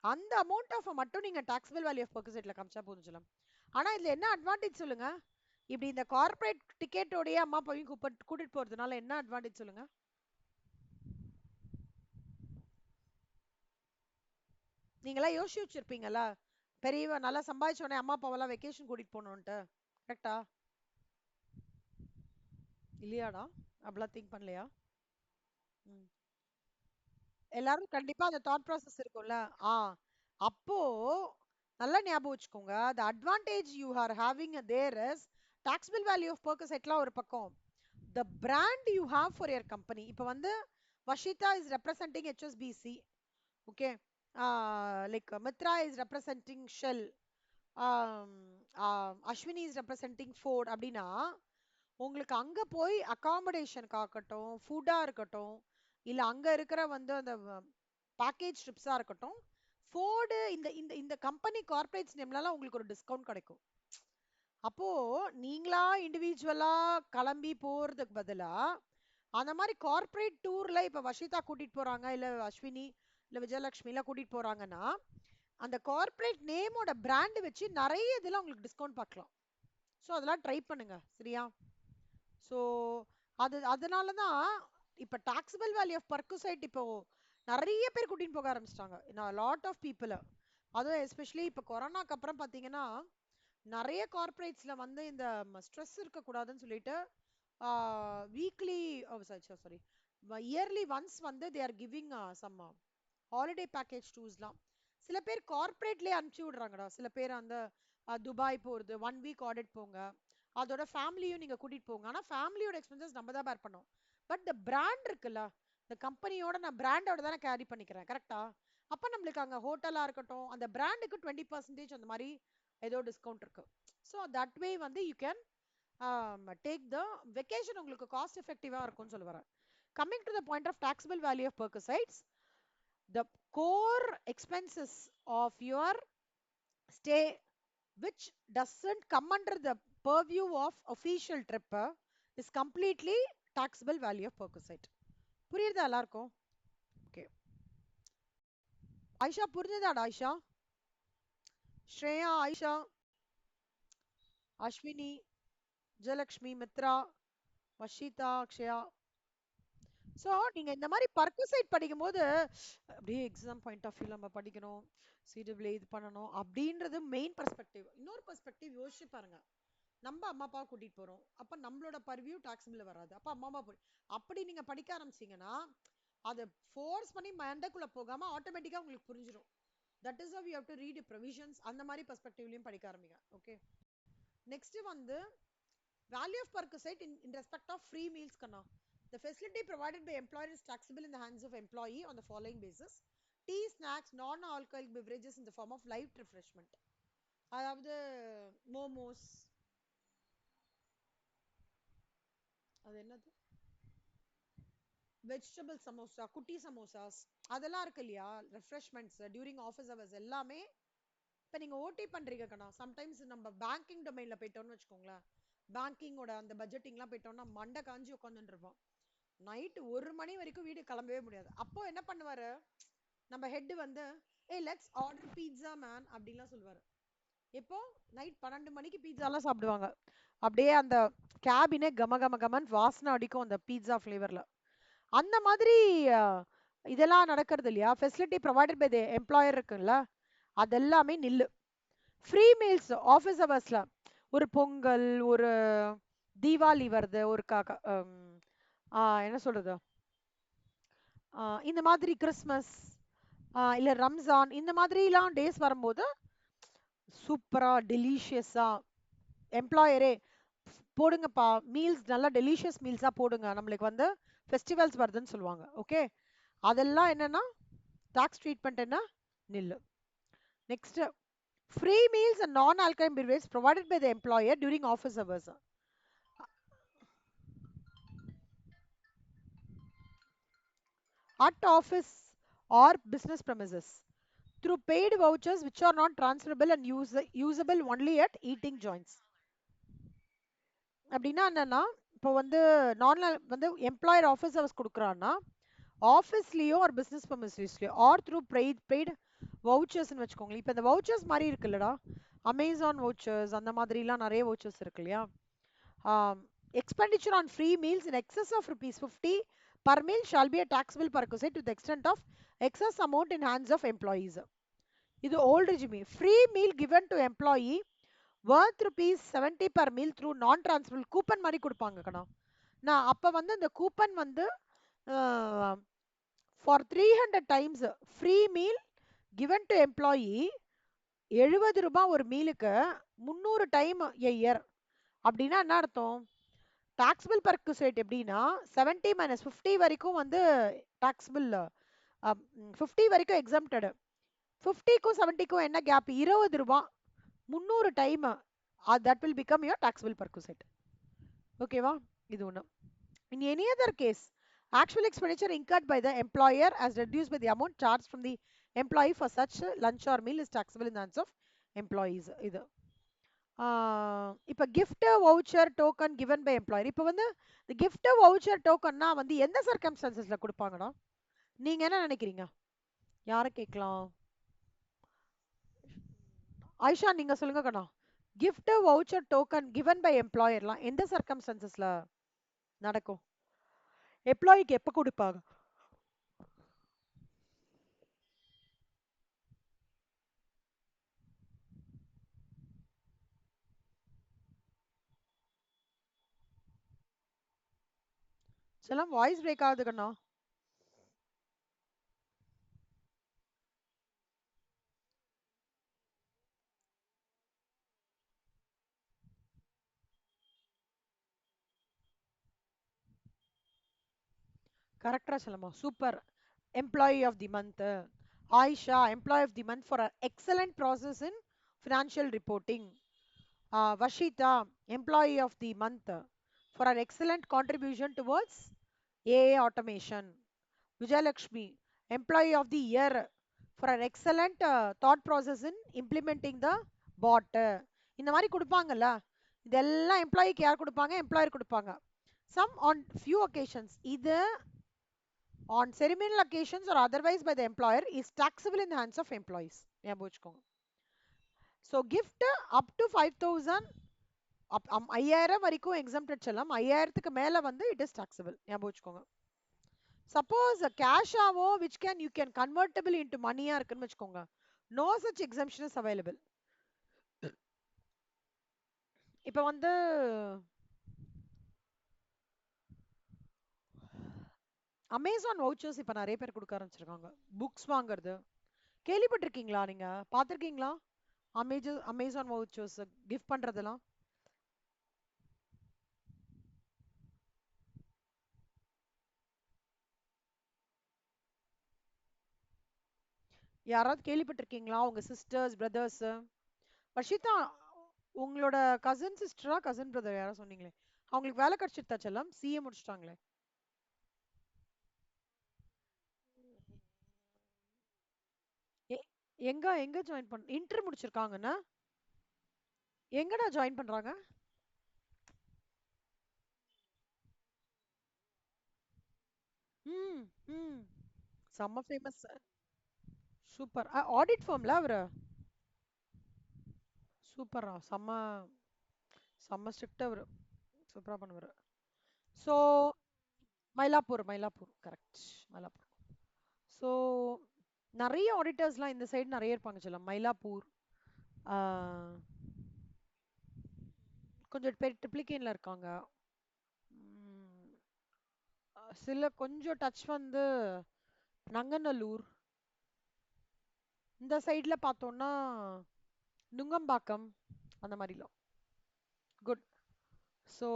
அந்த அமௌண்ட் ஆஃப் மட்டும் நீங்க டாக்ஸபிள் வேல்யூ ஆஃப் பர்கசெட்ல காமிச்சா போதும் சொல்லலாம். ஆனா இதுல என்ன அட்வான்டேஜ் சொல்லுங்க? இப்படி இந்த கார்ப்பரேட் டிக்கெட்டோடய அம்மா அப்பாவையும் கூட்டிட்டு போறதுனால என்ன அட்வான்டேஜ் சொல்லுங்க? நீங்களாம் யோசிச்சு வச்சிருப்பீங்கல்ல, பெரியவ நல்லா சம்பாதிச்ச உடனே அம்மா அப்பாவெல்லாம் வெக்கேஷன் கூட்டிட்டு போகணுன்ட்டு, கரெக்டா இல்லையாடா? அப்படிலாம் திங்க் பண்ணலையா? ம். எல்லாரும் கண்டிப்பா அந்த தாட் ப்ராசஸ் இருக்கும்ல. ஆ அப்போ நல்லா ஞாபகம் வச்சுக்கோங்க, the advantage you are having there is taxable value of percocetலாம் ஒரு பக்கம், the brand you have for your company. இப்போ வந்து Vashita is representing HSBC, okay, like Mitra is representing Shell, Ashwini is representing Ford அப்படின்னா உங்களுக்கு அங்க போய் அகாமடேஷனுக்கு ஆகட்டும், ஃபுட்டா இருக்கட்டும், இல்ல அங்க இருக்கிற வந்து அந்த பேக்கேஜ் ட்ரிப்ஸா இருக்கட்டும், ஃபோர்டு இந்த இந்த இந்த கம்பெனி கார்ப்பரேட்ஸ் நேம்லலாம் உங்களுக்கு ஒரு டிஸ்கவுண்ட் கிடைக்கும். அப்போ நீங்களா இண்டிவிஜுவலா கிளம்பி போறதுக்கு பதிலா அந்த மாதிரி கார்ப்பரேட் டூர்ல இப்ப வஷிதா கூட்டிட்டு போறாங்க, இல்ல அஸ்வினி இல்ல விஜயலட்சுமி எல்லாம் கூட்டிட்டு போறாங்கன்னா, அந்த கார்ப்பரேட் நேமோட பிராண்ட் வச்சு நிறைய இதுல உங்களுக்கு டிஸ்கவுண்ட் பார்க்கலாம். ஸோ அதெல்லாம் ட்ரை பண்ணுங்க, சரியா? ஸோ அதனால தான் இப்போ டாக்ஸபிள் வேல்யூ ஆஃப் பர்குசைட் இப்போ நிறைய பேர் கூட்டின்னு போக ஆரம்பிச்சிட்டாங்க, லாட் ஆஃப் பீப்புள். அதுவும் எஸ்பெஷலி இப்போ கொரோனாக்கு அப்புறம் பார்த்தீங்கன்னா நிறைய கார்ப்பரேட்ஸ்ல வந்து இந்த ஸ்ட்ரெஸ் இருக்கக்கூடாதுன்னு சொல்லிட்டு வீக்லி சாரி இயர்லி ஒன்ஸ் வந்து they are giving some holiday package டூர்ஸ்லாம் சில பேர் கார்ப்பரேட்லேயே அனுப்பிச்சி விடுறாங்கடா. சில பேர் அந்த துபாய் போகிறது 1 வீக் ஆடிட் போங்க, அதோட ஃபேமிலியும் நீங்கள் கூட்டிகிட்டு போங்க. ஆனால் ஃபேமிலியோட எக்ஸ்பென்சஸ் நம்ம தான் பேர் பண்ணோம். பட் இந்த பிராண்ட் இருக்குல்ல, இந்த கம்பெனியோட நான் பிராண்டோட தானே கேரி பண்ணிக்கிறேன், கரெக்டா? அப்போ நம்மளுக்கு அங்கே ஹோட்டலாக இருக்கட்டும், அந்த பிராண்டுக்கு 20% அந்த மாதிரி ஏதோ டிஸ்கவுண்ட் இருக்கு. ஸோ தட் வே வந்து you can take the vacation உங்களுக்கு காஸ்ட் எஃபெக்டிவாக இருக்கும்னு சொல்ல வரேன். Coming to the point of taxable value of perquisites, the core expenses of your stay which doesn't come under the purview of official trip is completely taxable value of perquisite. புரியுதா எல்லாருக்கும்? Okay, Ayesha புரிஞ்சுதாடா? Ayesha, Shreya, Ayesha, Ashwini, Jayalakshmi, Mitra, Vashitha, Akshaya. So நீங்க இந்த மாதிரி பர்குசைட் படிக்கும் போது அப்படியே exam point of view நம்ம படிக்கணும், சிடபிள்யூ இது பண்ணணும் அப்படின்றது மெயின் பெர்ஸ்பெக்டிவ். இன்னொரு பெர்ஸ்பெக்டிவ் யோசிச்சு பாருங்க, நம்ம அம்மா அப்பா கூட்டிட்டு போறோம், அப்ப நம்மளோட பர்வியூ டாக்ஸபிள் வராது. அப்ப அம்மா அப்பா அப்படி நீங்க படிக்க ஆரம்பிச்சீங்கன்னா அதை ஃபோர்ஸ் பண்ணி மண்டக்குள்ள போகாம ஆட்டோமேட்டிக்கா உங்களுக்கு புரிஞ்சிடும். That is how you have to read provisions. அந்த மாதிரி பெர்ஸ்பெக்டிவ்லயும் படிக்க ஆரம்பிங்க. ஓகே, நெக்ஸ்ட் வந்து value of perquisite in respect of free meals கண்ணா. The facility provided by employer is taxable in the hands of employee on the following basis: tea, snacks, non-alcoholic beverages in the form of light refreshment. அதாவது மோமோஸ், அது என்னது, vegetable samosa, குட்டி samosas, அதெல்லாம் இருக்கு இல்லையா, refreshments during office hours எல்லாமே. இப்போ நீங்க ஓடி பண்றீங்க கண்ணா, சம்டைம்ஸ் நம்ம பேங்கிங் டொமைன்ல போயிட்டோம்னு வச்சுக்கோங்களேன், பேங்கிங்கோட அந்த பட்ஜெட்டிங்லாம் போயிட்டோம்னா மண்டை காஞ்சி உட்காந்துட்டு இருப்போம். நைட்டு 1 மணி வரைக்கும் வீடு கிளம்பவே முடியாது. அப்போ என்ன பண்ணுவாரு நம்ம ஹெட் வந்து, ஏய் லெட்ஸ் ஆர்டர் பீட்சா மேன் அப்படின்லாம் சொல்லுவாரு. இப்போ நைட் 12 மணிக்கு பீட்சாலாம் சாப்பிடுவாங்க. அப்படியே அந்த கேபினே கம கம கமன் வாசனை அடிக்கும் அந்த பீட்சா ஃப்ளேவர்ல. அந்த மாதிரி இதெல்லாம் நடக்கிறது இல்லையா? Facility provided by the employer இருக்குல்ல, அதெல்லாமே நில்லு. ஃப்ரீ மீல்ஸ் ஆஃபீஸ் ஹவர்ஸ்ல ஒரு பொங்கல், ஒரு தீபாவளி வருது, ஒரு என்ன சொல்றது, இந்த மாதிரி கிறிஸ்மஸ் இல்ல ரம்ஜான், இந்த மாதிரிலாம் டேஸ் வரும்போது சூப்பரா டெலிஷியஸா எம்ப்ளாயரே போடுங்கப்பா மீல்ஸ், நல்லா டெலிஷியஸ் மீல்ஸா போடுங்க, நம்மளுக்கு வந்து ஃபெஸ்டிவல்ஸ் வருதுன்னு சொல்லுவாங்க. ஓகே, அதெல்லாம் என்னன்னா டாக்ஸ் ட்ரீட்மெண்ட் என்ன நில்லு. நெக்ஸ்ட், ஃப்ரீ மீல்ஸ் அண்ட் நான் alcoholic beverages provided by the employer during office hours at office or business premises through paid vouchers which are not transferable and usable only at eating joints. அப்படின்னா என்னன்னா, இப்போ வந்து வந்து employer office hours கொடுக்குறான்னா ஆஃபீஸ்லேயோ ஒரு business ப்ரெமிசஸ்லையோ R through paid வவுச்சர்ஸ்ன்னு வச்சுக்கோங்களேன். இப்போ இந்த vouchers மாதிரி இருக்குல்லடா, அமேசான் வவுச்சர்ஸ், அந்த மாதிரிலாம் நிறைய வவுச்சர்ஸ் இருக்கு இல்லையா. Expenditure on free meals in excess of ₹50 per meal shall be a taxable perquisite to the extent of excess amount in hands of employees. இது old regime. Free meal given to employee worth ₹70 per meal through non transferable coupon மாதிரி கொடுப்பாங்க கண்ணா. நான் அப்ப வந்து இந்த coupon வந்து for 300 times free meal given to employee, ₹70 ஒரு மீலுக்கு 300 time a year. அப்படின்னா என்ன அர்த்தம்? டாக்ஸபிள் பர்குசைட் எப்படின்னா 70 - 50 வரைக்கும் வந்து டாக்ஸபிள், 50 வரைக்கும் எக்ஸம்டட், 50க்கும் 70க்கும் என்ன gap, ₹20 300 time, that will become your taxable perquisite. ஓகேவா? இது ஒண்ணு. In any other case, actual expenditure incurred by the employer as reduced by the amount charged from the employee for such lunch or meal is taxable in the hands of employees. இது இப்போ gift voucher token given by employer. இப்போ வந்து the gift voucher tokenனா வந்து எந்த சர்க்கம்ஸ்டான்சஸ்ல கொடுப்பாங்கடா? நீங்க என்ன நினைக்கிறீங்க? யாரை கேட்கலாம்? ஆயிஷா நீங்க சொல்லுங்க கண்ணா. gift voucher token given by employerலாம் எந்த சர்க்கம்ஸ்டான்சஸ்ல நடக்கும்? எம்ப்ளாயிக்கு எப்போ கொடுப்பாங்க? செல்லம் வாய்ஸ் பிரேக் ஆகுது கண்ணா. கரெக்டா செல்லம்மா, super. Employee of the month Ayesha, employee of the month for excellent process in financial reporting. Vashitha, employee of the month for an excellent contribution towards AI automation. Vijayalakshmi, employee of the year for an excellent thought process in implementing the bot. இந்த மாதிரி கொடுப்பாங்கல்ல, இதெல்லாம் எம்ப்ளாயிக்கு யார் கொடுப்பாங்க? Employer கொடுப்பாங்க. Some on few occasions, either on ceremonial occasions or otherwise by the employer is taxable in the hands of employees. ஞாபகம் வச்சுக்கோங்க. So gift up to 5,000 5000 வரைக்கும் exempted செல்லம், 5000க்கு மேல வந்து it is taxable. ஞாபகம் வச்சுக்கோங்க. Suppose cash ஆவோ which can you can convertible into money-ஆ இருக்குன்னு வச்சுக்கோங்க, no such exemption is available. இப்போ வந்து அமேசான் வவுச்சர்ஸ் இப்போ நிறைய பேர் கொடுக்க ஆரம்பிச்சிருக்காங்க. புக்ஸ் வாங்குறது கேள்விப்பட்டிருக்கீங்களா? நீங்க பார்த்துருக்கீங்களா? அமேசான் வவுச்சர்ஸ் கிஃப்ட் பண்றதெல்லாம் யாராவது கேள்விப்பட்டிருக்கீங்களா? உங்க சிஸ்டர்ஸ், பிரதர்ஸ்? வர்ஷிதா, உங்களோட கசின் சிஸ்டரா கசின் பிரதர் யாரோ சொன்னீங்களே, அவங்களுக்கு வேலை கிடைச்சிருத்தா செல்லம்? சிஏ முடிச்சிட்டாங்களே. எ- எங்க எங்க ஜாயின் இன்டர் முடிச்சிருக்காங்கன்னா எங்கடா ஜாயின் பண்றாங்க? ம் ம் செம்ம ஃபேமஸ். சூப்பர். ஆடிட் ஃபார்ம்ல அவரு சூப்பரா, செம்ம செம்ம ஸ்ட்ரிக்ட் அவரு, சூப்பரா பண்ணுவாரு. So Mylapore, Mylapore correct, Mylapore. So நிறைய ஆடிட்டர்ஸ்லாம் இந்த சைடு நிறைய இருப்பாங்க சொல்ல, மயிலாப்பூர். ஆஹ், கொஞ்சம் பேர் ட்ரிப்ளிகேன்ல இருக்காங்க. ம், சில கொஞ்சம் டச் வந்து நங்கநல்லூர் இந்த சைடுல பார்த்தோம்னா நுங்கம்பாக்கம் அந்த மாதிரிலாம். Good. So,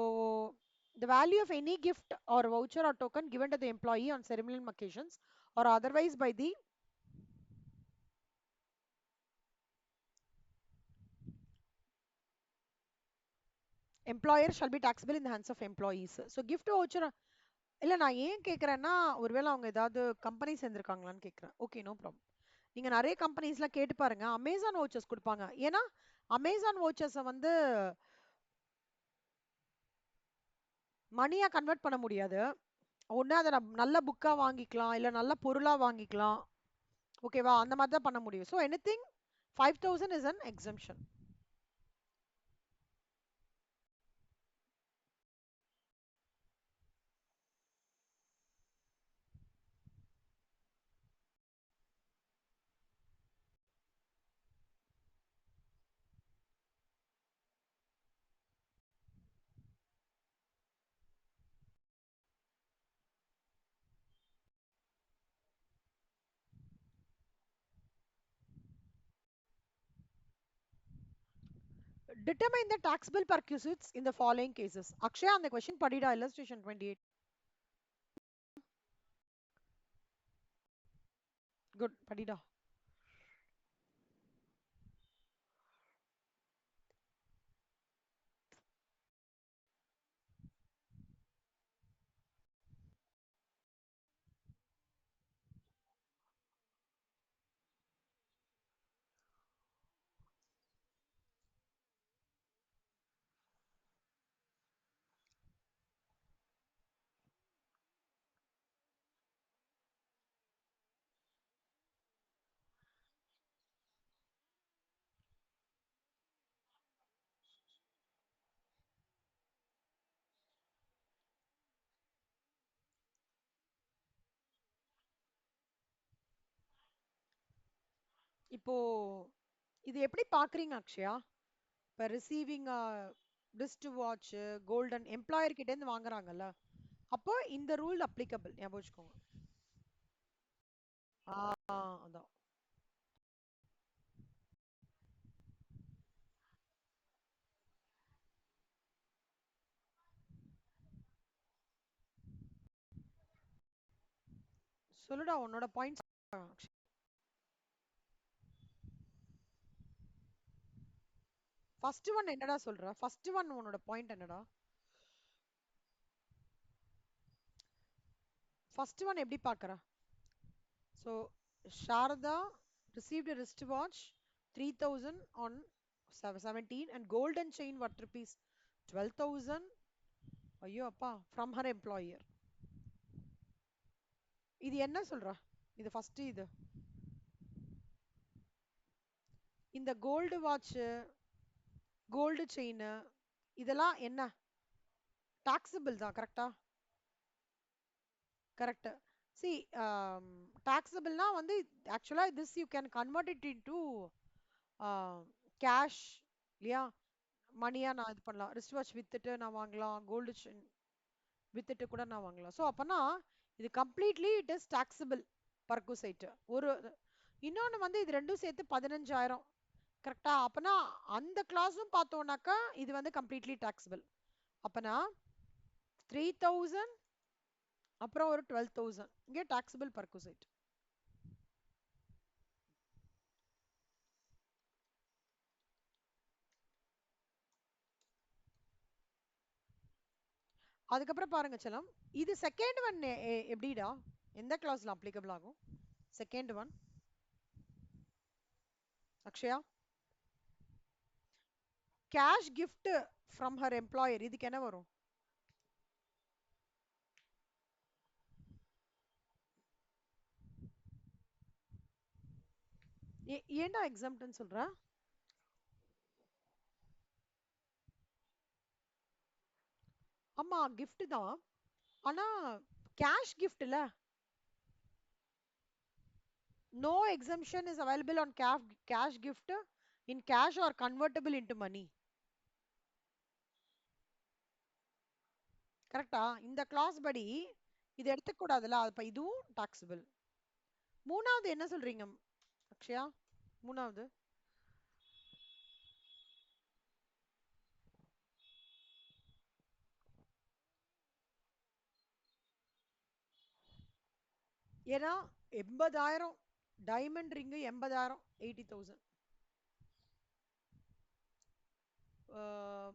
the value of any gift or voucher or token given to the employee on ceremonial occasions or otherwise by the employer shall be taxable in the hands of employees. So, gift voucher இல்ல நான் ஏன் கேக்குறேன்னா, ஒருவேளை அவங்க ஏதாவது company சேர்ந்திருக்காங்களான்னு கேக்குறேன். Okay, no problem. நீங்க நிறைய கம்பெனிஸ்லாம் கேட்டு பாருங்க, அமேசான் வவுச்சர்ஸ் கொடுப்பாங்க. ஏன்னா அமேசான் வவுச்சர்ஸை வந்து மணியா கன்வெர்ட் பண்ண முடியாது. ஒன்று அதை நல்ல புக்கா வாங்கிக்கலாம், இல்லை நல்ல பொருளா வாங்கிக்கலாம். ஓகேவா? அந்த மாதிரி தான் பண்ண முடியும். So anything 5,000 is an exemption. Determine the taxable perquisites in the following cases. Akshay, அந்த question படிடா, illustration 28. Good, படிடா. இப்போ இது எப்படி பாக்குறீங்க அக்ஷயா? இப்ப receiving wrist watch golden employer கிட்ட இருந்து வாங்குறாங்கல்ல, அப்போ இந்த ரூல் அப்ளிகபிள், ஞாபகம் வச்சுக்கோங்க. அதான். சொல்லுடா உன்னோட பாயிண்ட்ஸ். ஃபர்ஸ்ட் ஒன் என்னடா சொல்ற? ஃபர்ஸ்ட் ஒன் உன்னோட பாயிண்ட் என்னடா? ஃபர்ஸ்ட் ஒன் எப்படி பாக்குற? So Sharda received a wristwatch 3000 on 17 and golden chain worth rupees 12,000. ஐயோ அப்பா, from her employer. இது என்ன சொல்ற? இது ஃபர்ஸ்ட் இது. இந்த கோல்டு வாட்ச், கோல்டு செயின், இதெல்லாம் என்ன? டாக்ஸபிள் தான், கரெக்டா? கரெக்ட். சி, டாக்ஸபிள்னா வந்து ஆக்சுவலா this you can convert it into cash, இல்லையா? மணியா நான் இது பண்ணலாம். ரிஸ்ட் வாட்ச் வித்துட்டு நான் வாங்கலாம், கோல்டு செயின் வித்துட்டு கூட நான் வாங்கலாம். ஸோ அப்பனா இது கம்ப்ளீட்லி இட் இஸ் டாக்ஸபிள் பர்குசைட். ஒரு இன்னொன்னு வந்து இது ரெண்டும் சேர்த்து 15,000, கரெக்டா? அப்பனா அந்த கிளாஸும் பார்த்தோம்னாக்கா இது வந்து கம்ப்ளீட்லி டாக்ஸபிள். அப்பனா 3,000 அப்புறம் ஒரு 12,000 இங்கே டாக்ஸபிள் பர்குசைட். அதுக்கப்புறம் பாருங்க செல்லம், இது செகண்ட் ஒன் எப்படிடா, எந்த கிளாஸ்ல அப்ளிகபிள் ஆகும்? Second one Akshaya, cash gift from her employer, இதுக்கு என்ன வரும்? ஏன்டா எக்ஸாம்ட்னு சொல்ற? ஆமா gift தான், ஆனா cash கிஃப்ட்ல no exemption is available on cash gift in cash or convertible into money. கரெக்டா? இந்த கிளாஸ் படி இது எடுத்துக்க கூடாதுல, அப்ப இதுவும் டாக்ஸபிள். மூணாவது என்ன சொல்றீங்க அக்ஷயா? மூணாவது ஏன்னா 80,000 diamond ring, 80,000, 80,000.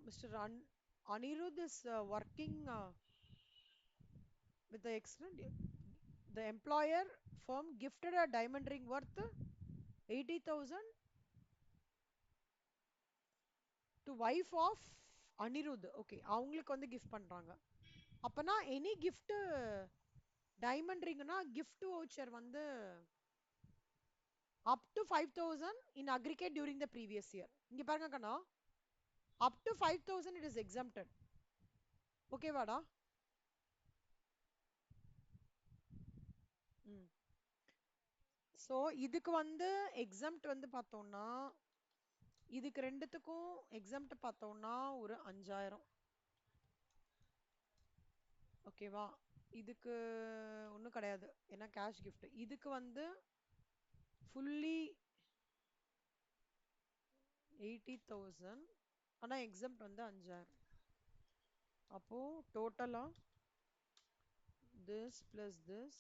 Mister Anirudh is working with the extent the employer firm gifted a diamond ring worth 80,000 to wife of Anirudh. Okay, அவங்களுக்கு வந்து கிஃப்ட் பண்றாங்க. அப்பனா எனி gift டைமண்ட் ரிங்னா gift voucher வந்து up to 5,000 in aggregate during the previous year. இங்க பாருங்க கண்ணா, up to 5,000 it is exempted. Okay வாடா? So இதுக்கு வந்து எக்ஸம்ட் வந்து பார்த்தோம்னா, இதுக்கு ரெண்டுத்துக்கும் எக்ஸம்ட் பார்த்தோம்னா ஒரு 5,000. ஓகேவா? இதுக்கு ஒன்றும் கிடையாது, ஏன்னா கேஷ் gift. இதுக்கு வந்து ஃபுல்லி 80,000, ஆனா எக்ஸம்ட் வந்து 5,000. அப்போ டோட்டலா this plus this,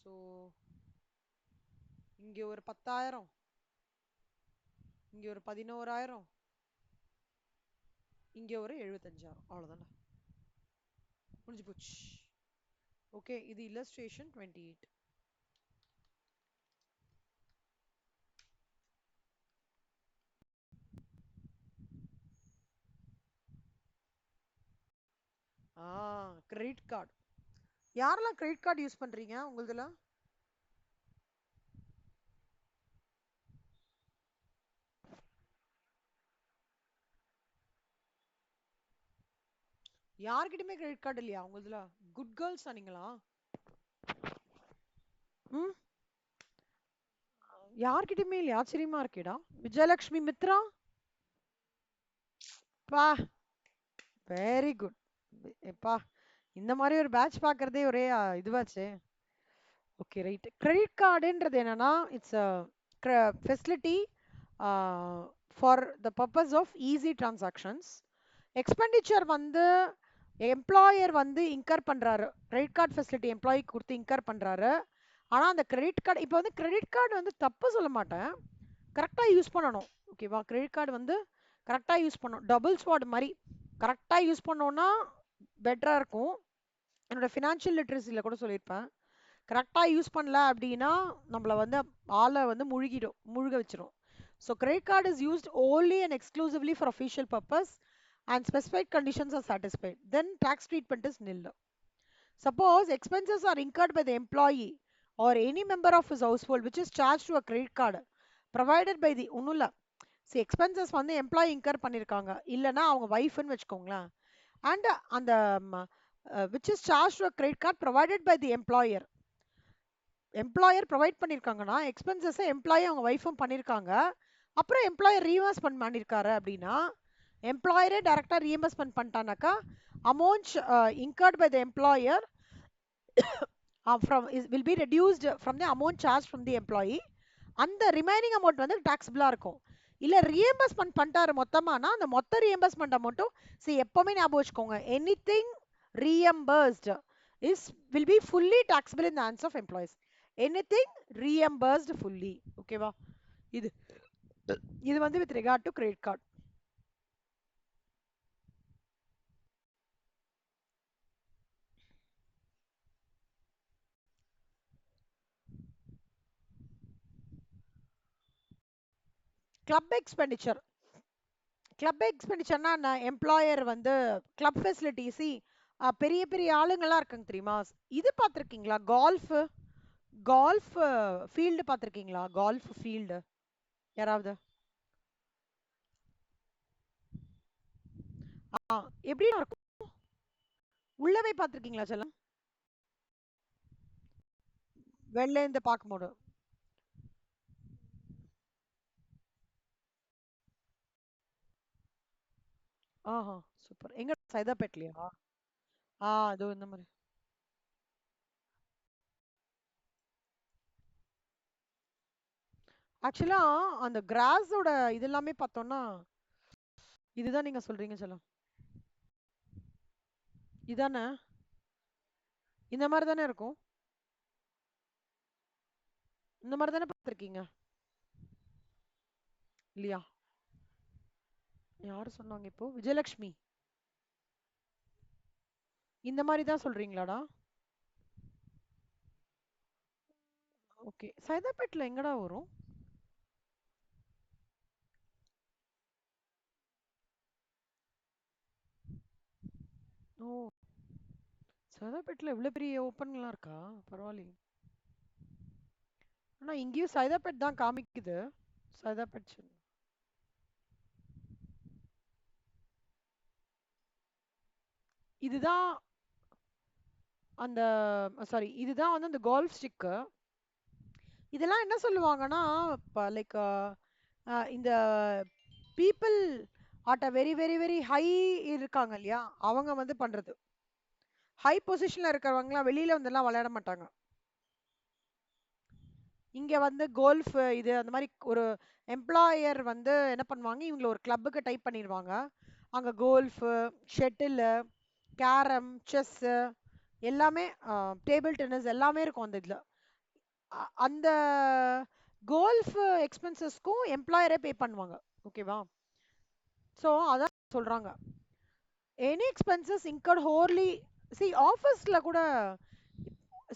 ஸோ இங்க ஒரு 10,000, இங்க ஒரு 11,000, இங்க ஒரு 75,000. அவ்வளவுதானே, முடிஞ்சு போச்சு. ஓகே, இது இல்லஸ்ட்ரேஷன் 28. Credit card. யாரெல்லாம் கிரெடிட் கார்டு யூஸ் பண்றீங்க உங்களுதுல? யார்கிட்டயுமே கிரெடிட் கார்டு இல்லையா உங்களுதுல? குட் கேர்ள்ஸ் நீங்களா? ம். யார்கிட்டயுமே இல்ல, ஆச்சரியமா இருக்கேடா. விஜயலட்சுமி மித்ரா. பா, வெரி குட். எப்பா, இந்த மாதிரி ஒரு பேட்ச் பார்க்கறதே ஒரே இதுவாச்சே. Okay, right. கிரெடிட் கார்டுன்றது என்னன்னா, it's facility for the purpose of easy transactions. Expenditure வந்து எம்ப்ளாயர் வந்து இன்கர் பண்றாரு. கிரெடிட் கார்டு ஃபெசிலிட்டி எம்ப்ளாயி கொடுத்து இன்கர் பண்றாரு. ஆனா அந்த கிரெடிட் கார்டு, இப்போ வந்து கிரெடிட் கார்டு வந்து தப்பு சொல்ல மாட்டேன், கரெக்டா யூஸ் பண்ணணும். ஓகேவா? கிரெடிட் கார்டு வந்து கரெக்டா யூஸ் பண்ணணும். டபுள் ஸ்வாட் மாதிரி கரெக்டா யூஸ் பண்ணோம்னா பெட்டரா இருக்கும். என்னோட ஃபினான்ஷியல் லிட்ரஸியில் கூட சொல்லியிருப்பேன். கரெக்டாக யூஸ் பண்ணல அப்படின்னா நம்மளை வந்து ஆளை வந்து முழுக வச்சிரும். So credit card is used only and exclusively for official purpose and specified conditions are satisfied, then tax treatment is nil. Suppose expenses are incurred by the employee or any member of his household which is charged to a credit card provided by the ஒன்றும் இல்லை. C expenses வந்து employee in her பண்ணியிருக்காங்க, இல்லைன்னா அவங்க ஒய்ஃப்னு வச்சுக்கோங்களேன். And அந்த which is charged to a credit card provided by the employer. Employer provide பண்ணியிருக்காங்கன்னா எக்ஸ்பென்சஸை employee அவங்க ஒய்ஃபும் பண்ணியிருக்காங்க. அப்புறம் எம்ப்ளாயர் ரீஎம்பர்ஸ்மெண்ட் பண்ணியிருக்காரு அப்படின்னா, எம்ப்ளாயரே டைரக்டாக ரீஎம்பர்ஸ்மெண்ட் பண்ணிட்டானாக்கா amount incurred by the employer will be reduced from the amount charged from the employee. அந்த ரிமைனிங் அமௌண்ட் வந்து டாக்ஸபிளா இருக்கும். இல்ல ரீஎம்பர்ஸ்மெண்ட் பண்ணிட்டாரு மொத்தமானா அந்த மொத்த ரீஎம்பர்ஸ்மெண்ட் அமௌண்ட்டும் எப்பவுமே ஞாபகம் வச்சுக்கோங்க, anything reimbursed is will be fully taxable in the hands of employees. Anything reimbursed fully. ஓகேவா? இது இது வந்து with regard to credit card. Club expenditure. Club எக்ஸ்பெண்டிச்சர்னா என்ன? எம்ப்ளாயர் வந்து கிளப் ஃபெசிலிட்டிஸ், பெரிய பெரிய ஆளுங்கெல்லாம் இருக்காங்க தெரியுமா? இது பார்த்துருக்கீங்களா? கால்ஃப் ஃபீல்டு பார்த்துருக்கீங்களா? கால்ஃப் ஃபீல்டு யாராவது? எப்படி இருக்கும்? உள்ளவே பார்த்துருக்கீங்களா செல்லம்? வெளில இருந்து பார்க்கும்போது. ஆஹா, சூப்பர். எங்க சைதாப்பேட்லையா? அது இந்த மாதிரி. ஆக்சுவலா அந்த கிராஸோட இது எல்லாமே பார்த்தோம்னா இதுதான் நீங்க சொல்றீங்க செல்லம். இதானே? இந்த மாதிரி தானே இருக்கும்? இந்த மாதிரி தானே பார்த்துருக்கீங்க இல்லையா? யாரு சொன்னாங்க இப்போ? விஜயலட்சுமி. இந்த மாதிரி தான் சொல்றீங்களாடா? ஓகே, சைதாப்பேட்ல எங்கடா வரும்? ஓ, சைதாப்பேட்ல இவ்வளவு பெரிய ஓப்பன்லாம் இருக்கா? பரவாயில்லையே. ஆனா இங்கேயும் சைதாப்பேட் தான் காமிக்குது. சைதாப்பேட் இதுதான் அந்த சாரி, இதுதான் வந்து அந்த கோல்ஃப் ஸ்டிக்கு. இதெல்லாம் என்ன சொல்லுவாங்கன்னா, லைக் இந்த people at a very very very high இருக்காங்க இல்லையா, அவங்க வந்து பண்றது. ஹை பொசிஷன்ல இருக்கிறவங்கலாம் வெளியில வந்துலாம் விளையாட மாட்டாங்க. இங்க வந்து கோல்ஃப் இது அந்த மாதிரி ஒரு எம்ப்ளாயர் வந்து என்ன பண்ணுவாங்க, இவங்களை ஒரு கிளப்புக்கு டைப் பண்ணிடுவாங்க. அங்க கோல்ஃப், ஷெட்டில், கேரம், செஸ் எல்லாமே, டேபிள் டென்னிஸ் எல்லாமே இருக்கும் அந்த இதுல. அந்த கோல்ஃப் எக்ஸ்பென்சஸ்க்கும் எம்ப்ளாயரே பே பண்ணுவாங்க. ஓகேவா? ஸோ அதான் சொல்றாங்க, எனி எக்ஸ்பென்சஸ் இன்கர்ட் ஹோர்லி. சி ஆஃபீஸ்ல கூட,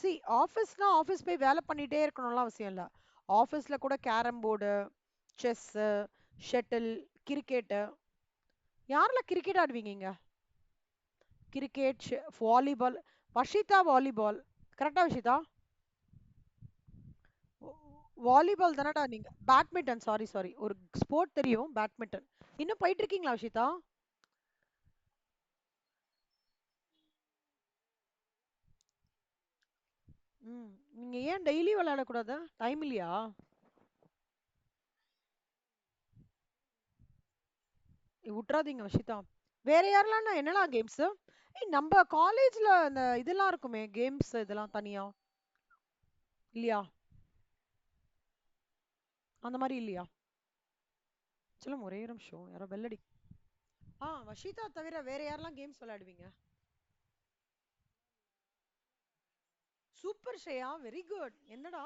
சி ஆஃபீஸ்னா ஆஃபீஸ் போய் வேலை பண்ணிட்டே இருக்கணும்லாம் அவசியம் இல்லை. ஆஃபீஸ்ல கூட carrom board, chess, shuttle, cricket. யாரெல்லாம் கிரிக்கெட் ஆடுவீங்க இங்க? Cricket, volleyball. வஷிதா வாலிபால் கரெக்டா? வஷிதா வாலிபால் தானடா நீங்க? பேட்மிண்டன், சாரி சாரி, ஒரு ஸ்போர்ட் தெரியும், பேட்மிண்டன். இன்னும் போயிட்டு இருக்கீங்களா வஷிதா? ம். நீங்க ஏன் டெய்லி விளையாடக்கூடாது? டைம் இல்லையா? விட்றாதீங்க வஷிதா. வேற யாரெல்லாம் என்னலாம் கேம்ஸ்? ஏய் நம்ம காலேஜ்ல அந்த இதெல்லாம் இருக்குமே கேம்ஸ் இதெல்லாம் தனியா இல்லையா? அந்த மாதிரி இல்லையா? சொல்லுங்க ஒரே ஒரு நிமிஷம் யாரோ bell அடி. வஷிதா தவிர வேற யாரெல்லாம் கேம்ஸ் விளையாடுவீங்க? Super Shreya, very good. என்னடா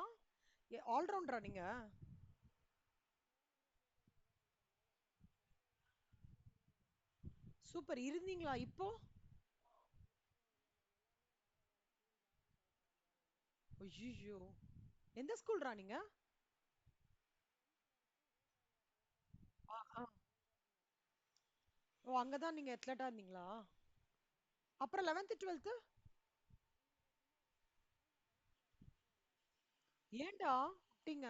ஆல்ரவுண்டரா நீங்க? சூப்பர், இருந்தீங்களா இப்போ? ஐயோ, எந்த ஸ்கூல்ரா நீங்க? ஆ, ஆ. ஓ, அங்கதான் நீங்க அத்லட்டா இருந்தீங்களா? அப்புறம் 11th 12th? ஏன்டா விட்டீங்க?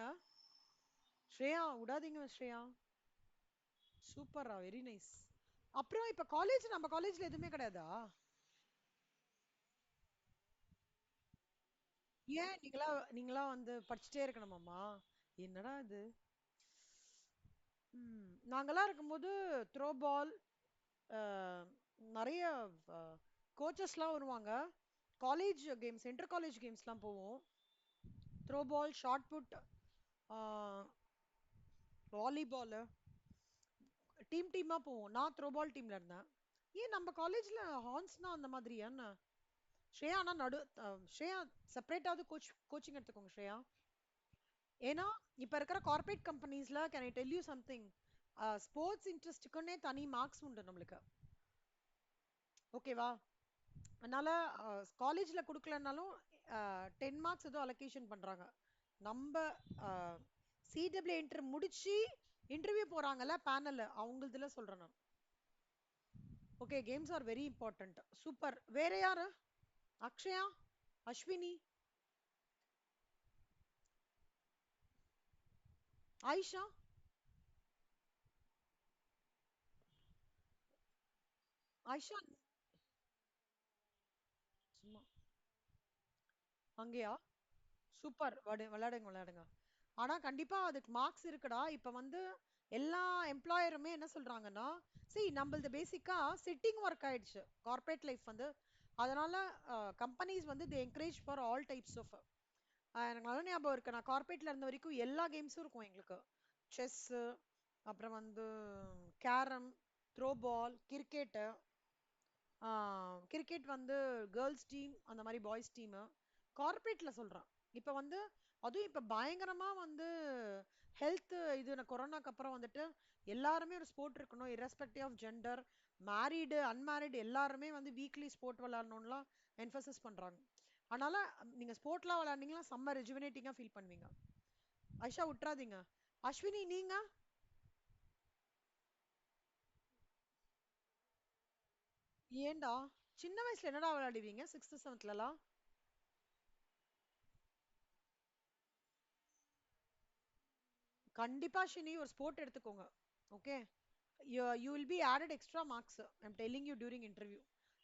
ஸ்ரேயா விடாதீங்க ஸ்ரேயா. சூப்பரா, வெரி நைஸ். அப்புறம் இப்ப காலேஜ் நம்ம காலேஜ்ல எதுவுமே கிடையாதா? ஏன் நீங்களா நீங்களா வந்து படிச்சுட்டே இருக்கணுமாமா? என்னடா இது? நாங்கெல்லாம் இருக்கும்போது த்ரோ பால், நிறைய கோச்சஸ்லாம் வருவாங்க. காலேஜ் கேம்ஸ், இன்டர் காலேஜ் கேம்ஸ்லாம் போவோம். Throw ball, shot put, volleyball, team டீமா போவோம். நான் த்ரோ பால் டீம்ல இருந்தேன். ஏன் நம்ம காலேஜ்ல ஹார்ன்ஸ்னா அந்த மாதிரியா என்ன? ஸ்ரேயா, ஆனா ஸ்ரேயா செப்பரேட்டாவது கோச்சிங் எடுத்துக்கோங்க ஸ்ரேயா. ஏன்னா இப்ப இருக்கிற கார்ப்பரேட் கம்பெனிஸ்ல can I tell you something, sports இன்ட்ரெஸ்ட்டுக்குன்னே தனி மார்க்ஸ் உண்டு நம்மளுக்கு. ஓகேவா? அதனால காலேஜ்ல கொடுக்கலனாலும் 10 மார்க்ஸ் ஏதோ அலோகேஷன் பண்றாங்க. நம்ம சிடபிள்யூ இன்டர் முடிச்சு இன்டர்வியூ போறாங்கல்ல பேனல், அவங்களதுல சொல்றேன் நான். Okay, games are very important. Super. வேற யாரு? அக்ஷயா, அஸ்வினி, ஆயிஷா. ஆயிஷா சும்மா அங்கேயா? சூப்பர், விளையாடுங்க விளையாடுங்க. ஆனா கண்டிப்பா அதுக்கு மார்க்ஸ் இருக்குடா. இப்ப வந்து எல்லா எம்ப்ளாயருமே என்ன சொல்றாங்கன்னா, நம்மளது பேசிக்கா சிட்டிங் ஒர்க் ஆயிடுச்சு கார்ப்பரேட் லைஃப் வந்து. அதனால கம்பெனிஸ் வந்து they encourage for all types of. எனக்கு நல்ல ஞாபகம் இருக்கு, நான் கார்ப்பரேட்ல இருந்த வரைக்கும் எல்லா கேம்ஸும் இருக்கும் எங்களுக்கு. செஸ், அப்புறம் வந்து carrom, throw ball, cricket. Cricket வந்து கேர்ள்ஸ் டீம், அந்த மாதிரி பாய்ஸ் டீமு. கார்ப்பரேட்ல சொல்றேன். இப்ப வந்து அதுவும் இப்ப பயங்கரமா வந்து ஹெல்த் இது கொரோனாக்கு அப்புறம் வந்துட்டு எல்லாருமே ஒரு ஸ்போர்ட் இருக்கணும், irrespective of gender. Married unmarried எல்லாருமே வந்து வீக்லி ஸ்போர்ட் விளையாடணும்லாம் என்ஃபசிஸ் பண்றாங்க. அதனால நீங்க ஸ்போர்ட்லாம் விளையாண்டீங்கன்னா செம்ம ரெஜுவினேட்டிங்கா ஃபீல் பண்ணுவீங்க. ஐஷா விட்டுறாதீங்க. அஸ்வினி நீங்க? ஏன்டா சின்ன வயசுல என்னடா விளையாடுவீங்க 6th 7thலாம்? கண்டிப்பா ஷினி ஒரு ஸ்போர்ட் எடுத்துக்கோங்க. Okay, you will be added extra marks. I'm telling you during interview.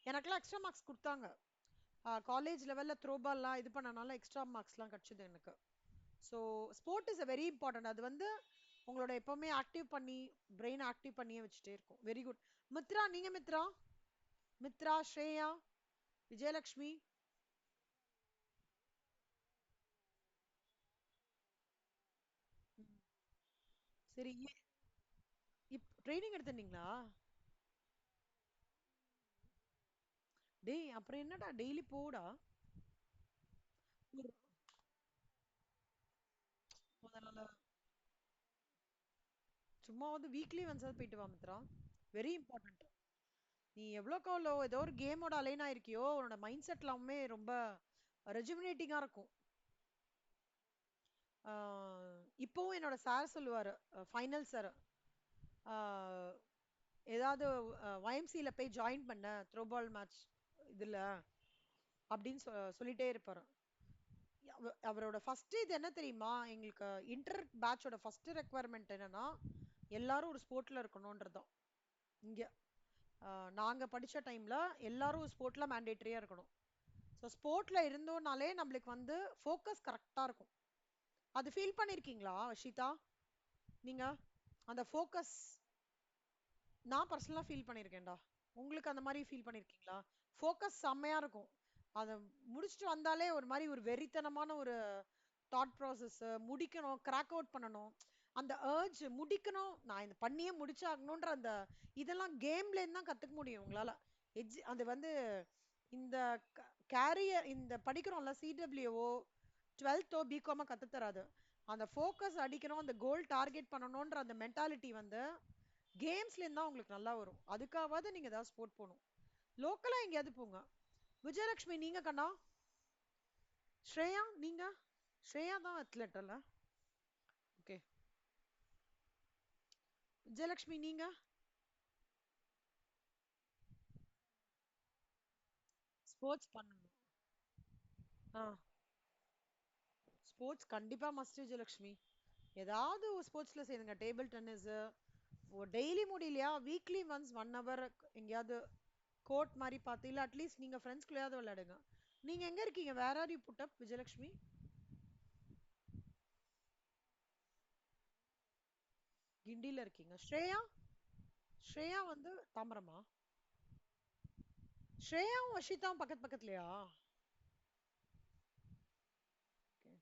எனக்கெல்லாம் எக்ஸ்ட்ரா மார்க்ஸ் கொடுத்தாங்க. காலேஜ் லெவல்ல த்ரோ பால்லாம் இது பண்ணனால எக்ஸ்ட்ரா மார்க்ஸ்லாம் கிடைச்சது எனக்கு. So sport is a very important. அது வந்து உங்களோட எப்பவுமே ஆக்டிவ் பண்ணி பிரெயின் ஆக்டிவ் பண்ணியே வச்சுட்டே இருக்கும். Very good. மித்ரா, நீங்க மித்ரா? மித்ரா, ஸ்ரேயா, விஜயலக்ஷ்மி. சரி, ட்ரைனிங் எடுத்துட்டீங்களா? டேய் அப்புறம் என்னடா டெய்லி போடா. ஒரு- முதல்ல சும்மா வந்து வீக்லி ஒன்ஸ் போயிட்டு வா மித்ரா. Very important. நீ எவ்வளோக்கு எவ்வளோ ஏதோ ஒரு கேமோட அலைன் ஆயிருக்கியோ உன்னோட மைண்ட் செட் எல்லாமே ரொம்ப ரெஜுமினேட்டிங்கா இருக்கும். இப்போவும் என்னோட சார் சொல்லுவாரு, ஃபைனல் சார், ஏதாவது YMCல போய் ஜாயின் பண்ண த்ரோபால் மேட்ச் இதுல அப்படின்னு சொல்லிட்டே இருப்பாரு. அவரோட ஃபர்ஸ்ட் இது என்ன தெரியுமா? எங்களுக்கு இன்டர் பேட்சோட ஃபர்ஸ்ட் ரெக்குவயர்மெண்ட் என்னன்னா எல்லாரும் ஒரு ஸ்போர்ட்ல இருக்கணும்ன்றதுதான். இங்க நாங்க படிச்ச டைம்ல எல்லாரும் ஸ்போர்ட்ல மேண்டேட்டரியா இருக்கணும். ஸோ ஸ்போர்ட்ல இருந்தோம்னாலே நம்மளுக்கு வந்து ஃபோக்கஸ் கரெக்டா இருக்கும். அது ஃபீல் பண்ணிருக்கீங்களா வஷிதா நீங்க? அந்த ஃபோக்கஸ் நான் பர்சனலா ஃபீல் பண்ணியிருக்கேன்டா. உங்களுக்கு அந்த மாதிரி ஃபீல் பண்ணிருக்கீங்களா? ஃபோக்கஸ் செம்மையா இருக்கும். அதை முடிச்சுட்டு வந்தாலே ஒரு மாதிரி ஒரு வெறித்தனமான ஒரு தாட் ப்ராசஸ், முடிக்கணும், கிராக் அவுட் பண்ணணும், அந்த ஏர்ஜ் முடிக்கணும், நான் இது பண்ணியே முடிச்சாகணுன்ற அந்த இதெல்லாம் கேம்ல இருந்து தான் கத்துக்க முடியும் உங்களால. அது வந்து இந்த கேரியர் இந்த படிக்கிறோம்ல சிடபிள்யூஓ 12th பிகாமோ கத்து தராது. அந்த ஃபோக்கஸ் அடிக்கணும், அந்த கோல் டார்கெட் பண்ணணும்ன்ற அந்த மென்டாலிட்டி வந்து கேம்ஸ்ல இருந்தா உங்களுக்கு நல்லா வரும். அதுக்காவது நீங்க ஏதாவது ஸ்போர்ட் போகணும். லோக்கலா எங்கேயாவது போங்க. விஜயலட்சுமி நீங்க கண்ணா? ஸ்ரேயா நீங்க? ஸ்ரேயா தான் அத்லெட் அல்ல? ஓகே. விஜயலட்சுமி நீங்க? ஸ்போர்ட்ஸ் பண்ணணும். ஆ ஸ்போர்ட்ஸ் கண்டிப்பா மஸ்ட் விஜயலட்சுமி. ஏதாவது ஒரு ஸ்போர்ட்ஸ்ல சேருங்க. டேபிள் டென்னிஸ் டெய்லி முடியலையா வீக்லி ஒன்ஸ் 1 hour எங்கேயாவது கோர்ட் மாதிரி பார்த்து, இல்ல அட்லீஸ்ட் நீங்க ஃப்ரெண்ட்ஸ்குள்ளேயாவது விளையாடுங்க. நீங்க எங்க இருக்கீங்க? வேற are you put up Vijayalakshmi? கிண்டில இருக்கீங்க. ஸ்ரேயா? ஸ்ரேயா வந்து தாம்பரமா? ஸ்ரேயாவும் வஷிதாவும் பக்கத்து பக்கத்துலயா? Okay.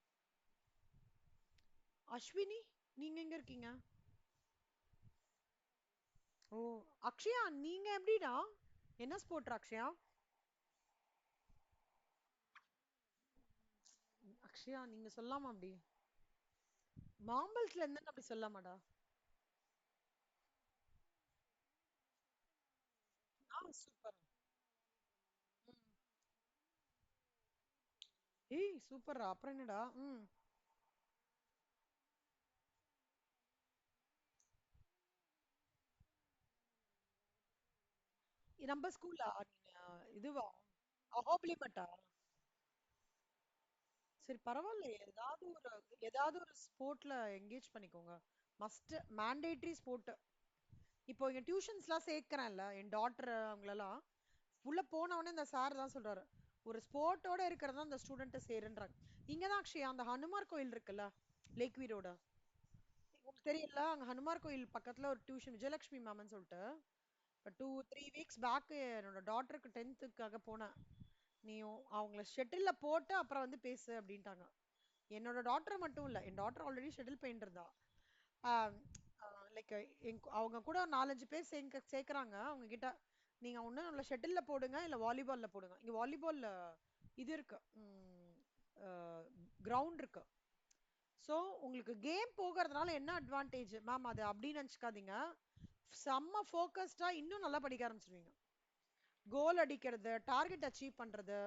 அஸ்வினி நீங்க எங்க இருக்கீங்க? ஓ அக்ஷயா நீங்க எப்படிடா? என்ன ஸ்போர்ட் அக்ஷயா? அக்ஷயா நீங்க சொல்லாமா அப்படி? மாம்பழத்துல இருந்து அப்படி சொல்லாமாடா? சூப்பர். ஏய் சூப்பர்ரா, அப்புறம் என்னடா? நம்ம ஸ்கூல்ல நீங்க இதுவா அஹோபிலி மட்டா? சரி பரவாயில்ல, ஏதாவது ஒரு ஸ்போர்ட்ல என்கேஜ் பண்ணிக்கோங்க. Must mandatory sport. இப்போ இங்க டியூஷன்ஸ்லாம் சேர்க்கிறேன்ல என் டாட்டர் அவங்களெல்லாம், உள்ள போன உடனே இந்த சார் தான் சொல்றாரு, ஒரு ஸ்போர்ட்டோட இருக்கிறதா அந்த ஸ்டூடெண்ட் சேருன்றாங்க. இங்கதான் அக்ஷயா அந்த ஹனுமார் கோயில் இருக்குல்ல, லேக் வீரோட, உங்களுக்கு தெரியல, அங்க ஹனுமார் கோயில் பக்கத்துல ஒரு டியூஷன் விஜயலட்சுமி மேம்னு சொல்லிட்டு, இப்போ 2-3 வீக்ஸ் பேக் என்னோட டாட்டருக்கு 10th போனேன். நீ அவங்கள ஷெட்டில்ல போட்டு அப்புறம் வந்து பேசு அப்படின்ட்டாங்க. என்னோட டாட்டர் மட்டும் இல்ல, என் டாட்டர் ஆல்ரெடி ஷெட்டில் பெயிண்ட் இருந்தா. லைக் அவங்க கூட ஒரு 4-5 பேர் சேர்க்கறாங்க அவங்க கிட்ட. நீங்க ஒண்ணு உள்ள ஷெட்டில்ல போடுங்க, இல்ல வாலிபால்ல போடுங்க. இங்க வாலிபால்ல இது இருக்கு, கிரவுண்ட் இருக்கு. ஸோ உங்களுக்கு கேம் போகிறதுனால என்ன அட்வான்டேஜ் மேம் அது அப்படின்னு நினச்சிக்காதீங்க. செம்ம ஃபோக்கஸ்டா இன்னும் நல்லா படிக்க ஆரம்பிச்சிருவீங்க. கோல் அடிக்கிறது, டார்கெட் அச்சீவ் பண்றது,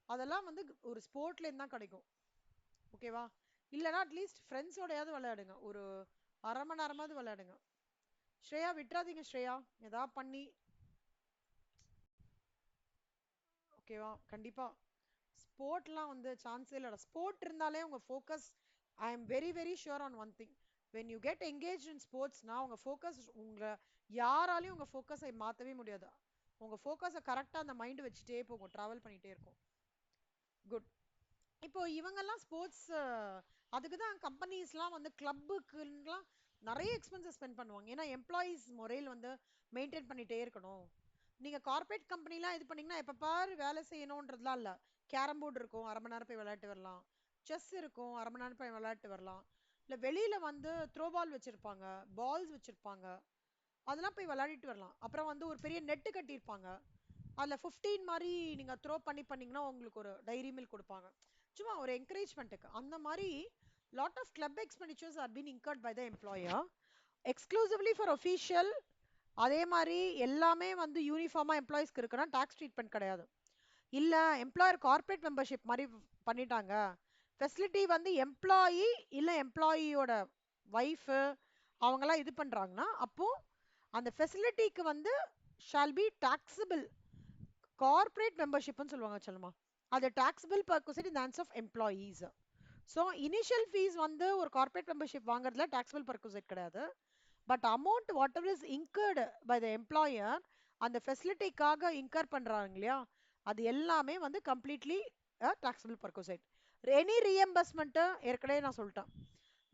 அதெல்லாம் வந்து ஒரு ஸ்போர்ட்ல இருந்து தான் கிடைக்கும். ஓகேவா? இல்லைன்னா அட்லீஸ்ட் ஃப்ரெண்ட்ஸோடயாவது விளையாடுங்க, ஒரு அரை மணி நேரமாவது விளையாடுங்க. ஸ்ரேயா விட்டுறாதீங்க ஸ்ரேயா, ஏதாவது பண்ணி. ஓகேவா? கண்டிப்பா ஸ்போர்ட்லாம் வந்து சான்ஸே இல்லடா. ஸ்போர்ட் இருந்தாலே உங்க focus, I am very very sure on one thing, when you get engage in ஸ்போர்ட்ஸ்னா உங்க ஃபோக்கஸ், யாராலையும் உங்க ஃபோக்கஸை மாத்தவே முடியாது. உங்க ஃபோக்கஸை கரெக்டா அந்த மைண்ட் வச்சுட்டே போகும், டிராவல் பண்ணிட்டே இருக்கும். குட். இப்போ இவங்கெல்லாம் ஸ்போர்ட்ஸ், அதுக்கு தான் கம்பெனிஸ்லாம் வந்து கிளப்புக்குலாம் நிறைய எக்ஸ்பென்சஸ் ஸ்பெண்ட் பண்ணுவாங்க. ஏன்னா எம்ப்ளாயீஸ் முறையில் வந்து மெயின்டைன் பண்ணிட்டே இருக்கணும். நீங்க கார்பரேட் கம்பெனிலாம் இது பண்ணீங்கன்னா எப்ப பாரு வேலை செய்யணும்ன்றதுலாம் இல்ல. கேரம் போர்டு இருக்கும், அரை மணி நேரம் போய் விளையாட்டு வரலாம். செஸ் இருக்கும், அரை மணி நேரம் போய் விளையாட்டு வரலாம். இல்ல வெளியில வந்து த்ரோ பால் வச்சிருப்பாங்க, பால்ஸ் வச்சிருப்பாங்க, அதெல்லாம் போய் விளையாடிட்டு வரலாம். அப்புறம் வந்து ஒரு பெரிய நெட்டு கட்டியிருப்பாங்க, அதுல 15 மாதிரி நீங்க த்ரோ பண்ணீங்கன்னா உங்களுக்கு ஒரு டைரி மில்க் கொடுப்பாங்க. சும்மா ஒரு என்கரேஜ்மெண்ட்டுக்கு அந்த மாதிரி. Lot of club expenditures are been incurred by the employer exclusively for official. அதே மாதிரி எல்லாமே வந்து யூனிஃபார்மா எம்ப்ளாயிஸ்க்கு இருக்குன்னா டாக்ஸ் ட்ரீட்மெண்ட் கிடையாது. இல்ல எம்ப்ளாயர் கார்பரேட் மெம்பர்ஷிப் மாதிரி பண்ணிட்டாங்க, ஃபெசிலிட்டி வந்து எம்ப்ளாயி இல்ல எம்ப்ளாயியோட ஒய்ஃப் அவங்கெல்லாம் இது பண்றாங்கன்னா அப்போ அந்த ஃபெசிலிட்டிக்கு வந்து ஷால் பி டாக்ஸபிள். கார்பரேட் மெம்பர்ஷிப்னு சொல்லுவாங்க சொல்லுமா, அது taxable perquisite in hands of employees. So initial fees வந்து ஒரு கார்பரேட் மெம்பர்ஷிப் வாங்குறதுல டாக்ஸபிள் பர்குசைட் கிடையாது. But amount whatever is incurred by the employer, அந்த ஃபெசிலிட்டிக்காக இன்கர் பண்றாங்க இல்லையா, அது எல்லாமே வந்து completely taxable perquisite. Any reimbursement ஏற்கனவே நான் சொல்லிட்டேன்.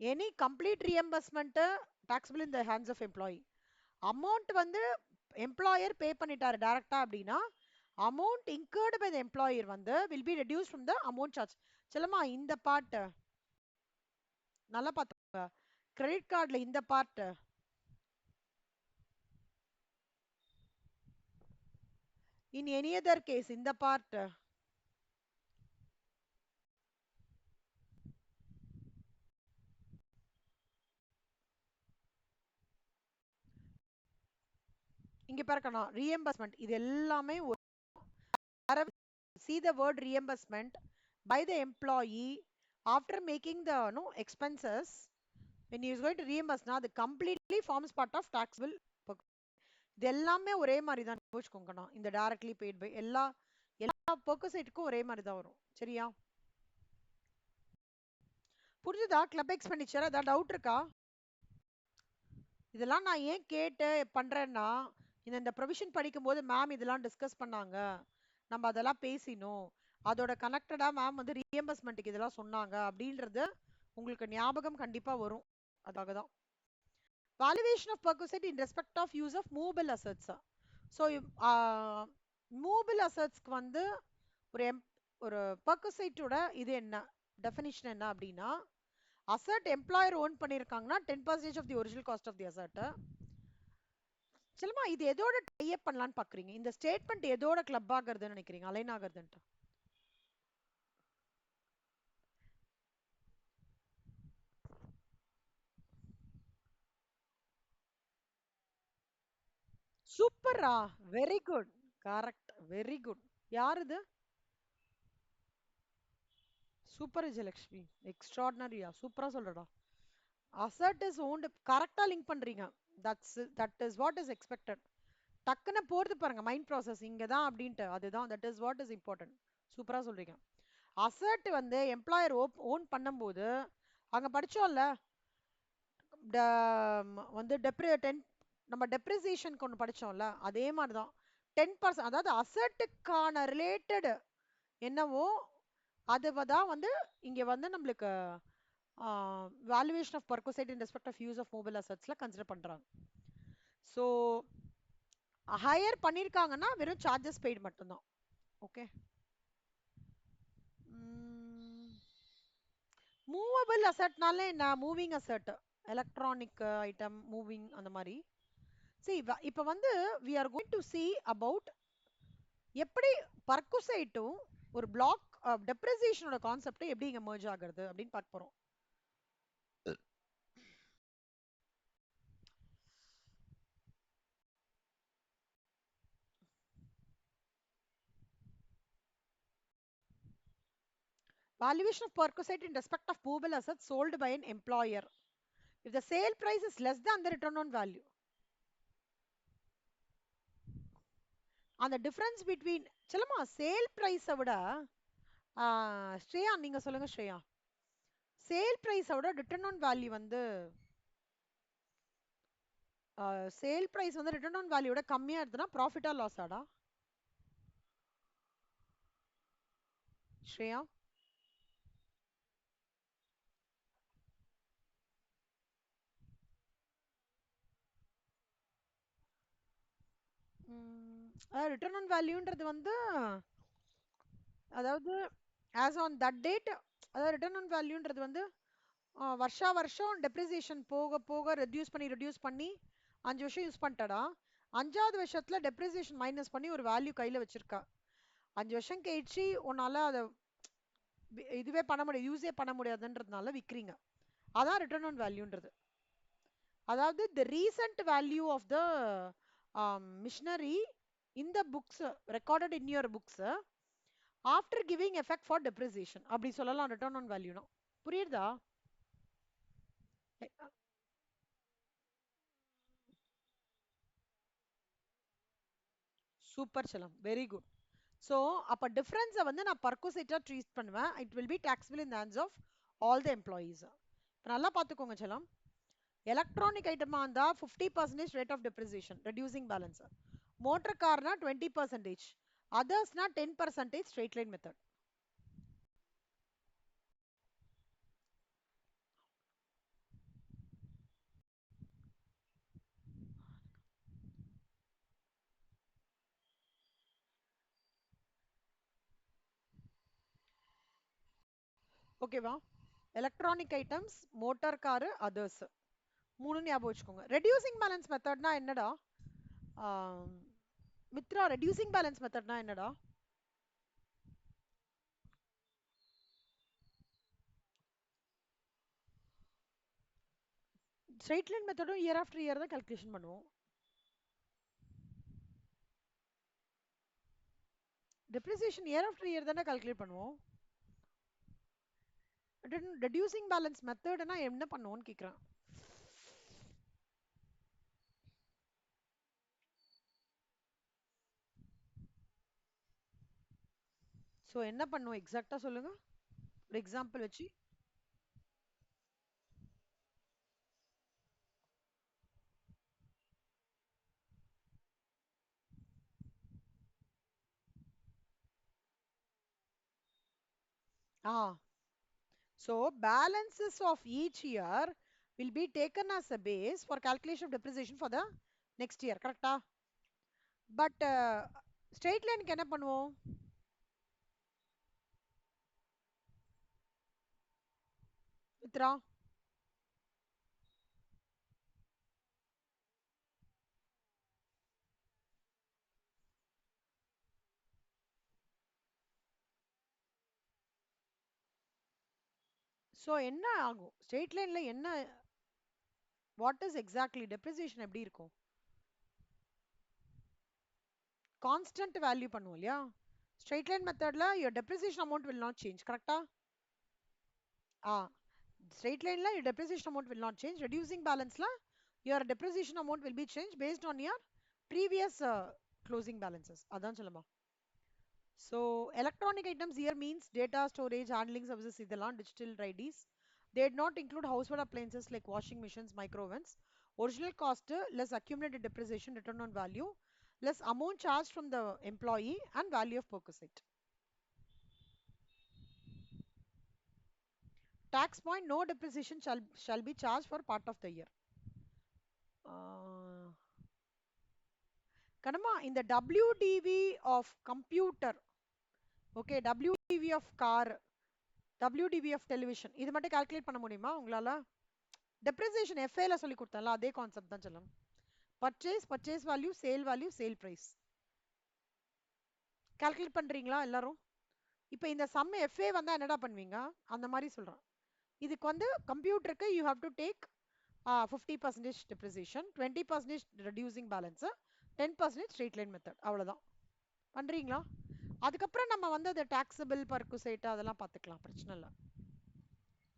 Any complete reimbursement taxable in the hands of employee. Amount வந்து எம்ப்ளாயர் பே பண்ணிட்டாரு டைரக்டா அப்படின்னா amount incurred by the employer வந்து will be reduce from the amount charge. செல்லமா இந்த பார்ட் நல்லா பார்த்துக்கோங்க. கிரெடிட் கார்டுல இந்த part in any other case இந்த பார்ட் இங்க பாருக்கணும் ரீஎம்பர்ஸ்மெண்ட் இது எல்லாமே see the word reimbursement by the employee after making the no expenses when he is going to reimburse now the completely forms part of taxable. இது எல்லாமே ஒரே மாதிரி தான் யோசிச்சுக்கோங்கண்ணா. இந்த டைரக்ட்லி பெய்ட் பை எல்லா எல்லா பர்கசைட்டுக்கும் ஒரே மாதிரி தான் வரும். சரியா? புரிஞ்சுதா? கிளப் எக்ஸ்பெண்டிச்சர் ஏதாவது டவுட் இருக்கா? இதெல்லாம் நான் ஏன் கேட்டு பண்றேன்னா இந்த ப்ரொவிஷன் படிக்கும்போது மேம் இதெல்லாம் டிஸ்கஸ் பண்ணாங்க, நம்ம அதெல்லாம் பேசினோம், அதோட கனெக்டடா மேம் வந்து ரீஎம்பர்ஸ்மெண்ட்டுக்கு இதெல்லாம் சொன்னாங்க அப்படின்றது உங்களுக்கு ஞாபகம் கண்டிப்பா வரும். அதுக்காக தான் valuation of perquisite in respect of use of movable assets. So movable assetsக்கு வந்து ஒரு perquisiteோட இது என்ன டெஃபினிஷன் என்ன அப்படின்னா அசட் எம்ப்ளாயர் ஓன் பண்ணிருக்காங்கன்னா 10% of the original cost of the asset. செல்லுமா இது எதோட டை அப் பண்ணலாம்னு பாக்குறீங்க? இந்த ஸ்டேட்மெண்ட் எதோட கிளப் ஆகுறதுன்னு நினைக்கிறீங்க? அலைன் ஆகுறதுன்ட்டு சூப்பரா, very good, correct, very good. யார் இது? சூப்பர் விஜயலட்சுமி, எக்ஸ்ட்ராடினரியா, சூப்பரா சொல்றடா. அசட் இஸ் ஓன்ட், கரெக்டா லிங்க் பண்றீங்க. That is what is expected. டக்குன்னு போறது பாருங்க மைண்ட் ப்ராசஸ் இங்க தான் அப்படின்ட்டு, அதுதான் that is what is important. சூப்பரா சொல்றீங்க. அசட் வந்து எம்ப்ளாயர் ஓன் பண்ணும்போது அங்க படிச்சோம்ல வந்து நம்ம டெப்ரிசியேஷனுக்கு ஒன்று படிச்சோம்ல அதே மாதிரி தான் 10%, அதாவது அசட்டுக்கான ரிலேட்டட் என்னவோ அதுதான் வந்து இங்க வந்து நம்மளுக்கு valuation of perquisite in respect of use of mobile assetsல கன்சிடர் பண்றாங்க. ஸோ ஹையர் பண்ணிருக்காங்கன்னா வெறும் சார்ஜஸ் பெய்டு மட்டும்தான். ஓகே. மூவபிள் அசட்னால என்ன? Moving asset, electronic item moving அந்த மாதிரி. see இப்போ வந்து we are going to see about எப்படி பர்குசைட்டும் ஒரு பிளாக் டெப்ரிசியேஷனோட கான்செப்ட் எப்படி இங்க merge ஆகுறது அப்படின்னு பார்க்க போறோம். Valuation of perquisite in respect of movable assets sold by an employer if the sale price is less than the return on value. அந்த difference between செல்லமா சேல் பிரைஸை விட ஸ்ரேயா நீங்க சொல்லுங்க ஸ்ரேயா, சேல் பிரைஸை விட ரிட்டர்ன் ஆன் வேல்யூ வந்து சேல் பிரைஸ் வந்து return on வேல்யூட கம்மியா இருந்ததுன்னா ப்ராஃபிட்டா லாஸ் ஆடா ஸ்ரேயா? ரிட்டர்ன் ஆன் வேல்யூன்றது வந்து அதாவது ஆஸ் ஆன் தட் டேட், அதாவது ரிட்டர்ன் ஆன் வேல்யூன்றது வந்து வருஷம் டெப்ரிசியேஷன் போக போக ரெடியூஸ் பண்ணி 5 வருஷம் யூஸ் பண்ணிட்டடா, 5வது வருஷத்துல டெப்ரிசியேஷன் மைனஸ் பண்ணி ஒரு வேல்யூ கையில வச்சிருக்கா. 5 வருஷம் கழிச்சு உன்னால அதை இதுவே பண்ண முடியாது, யூஸே பண்ண முடியாதுன்றதுனால விற்கிறீங்க. அதான் ரிட்டர்ன் ஆன் வேல்யூன்றது. அதாவது the recent value of the machinery in the books recorded in your books after giving effect for depreciation அப்படி சொல்லலாம் ரிட்டர்ன் ஆன் வேல்யூனா. புரியுதா? சூப்பர் செல்லம், வெரி குட். ஸோ அப்போ டிஃப்ரென்ஸை வந்து நான் பர்குசைட்டாக ட்ரீட் பண்ணுவேன். It will be taxable in the hands of all the employees. நல்லா பார்த்துக்கோங்க செல்லம். எலக்ட்ரானிக் ஐட்டமாக இருந்தால் 50% rate of depreciation reducing balance, motor கார்னா 20%, othersனா 10% straight line method. ஓகேவா? Electronic items, motor car, others. மூணு ஞாபகம் வச்சுக்கோங்க. ரெடியூசிங் பேலன்ஸ் மெத்தட்னா என்னடா? மித்ரா, ரெடியூசிங் பேலன்ஸ் மெத்தட்னா என்னடா? ஸ்ட்ரெயிட் லைன் மெத்தடும் இயர் ஆஃப்டர் இயர் தான் கால்குலேஷன் பண்ணுவோம். டெப்ரிசியேஷன் இயர் ஆஃப்டர் இயர் தானே கால்குலேட் பண்ணுவோம். ரெடியூசிங் பேலன்ஸ் மெத்தட்னா என்ன பண்ணுவோம்னு கேக்குறேன். ஸோ என்ன பண்ணுவோம் எக்ஸாக்டா சொல்லுங்க, ஒரு எக்ஸாம்பிள் வச்சு. So balances of each year will be taken as a base for calculation of depreciation for the next year. கரெக்டா? பட் ஸ்ட்ரெயிட் லைனுக்கு என்ன பண்ணுவோம்? மித்ரா, ஸோ என்ன ஆகும் ஸ்ட்ரெயிட் லைன்ல? என்ன, வாட் இஸ் எக்ஸாக்ட்லி டெப்ரிசியேஷன் எப்படி இருக்கும்? கான்ஸ்டன்ட் வேல்யூ பண்ணுவோம் இல்லையா? ஸ்ட்ரெயிட் லைன் மெத்தட்ல your depreciation amount will not change. கரெக்டா? Straight line la your depreciation amount will not change. Reducing balance la your depreciation amount will be changed based on your previous closing balances. அதான் சொல்லுமா. So electronic items here means data storage, handling services, இதெல்லாம் digital IDs. They did not include household appliances like washing machines, microovens. Original cost less accumulated depreciation, return on value, less amount charged from the employee and value of perquisite. Tax point, no depreciation shall be charged for part of the year. Kanama, in the WDV of computer, okay, WDV of car, WDV of television, இது மட்டும் calculate பண்ண முடியுமா உங்களால? Depreciation FA ல சொல்லி கொடுத்தேன்ல அதே concept தான் சொல்லும். Purchase value, sale value, sale price. Calculate பண்றீங்களா எல்லாரும்? இப்போ இந்த சம் FA வந்தா என்னடா பண்ணுவீங்க அந்த மாதிரி சொல்றேன். இதுக்கு வந்து கம்ப்யூட்டருக்கு you have to take 50% depreciation, 20% reducing balance, 10% straight line method. அவ்வளவுதான். பண்றீங்களா? அதுக்கப்புறம் நம்ம வந்து அது டாக்ஸபிள் பர்குசைட் அதெல்லாம் பார்த்துக்கலாம், பிரச்சனை இல்லை.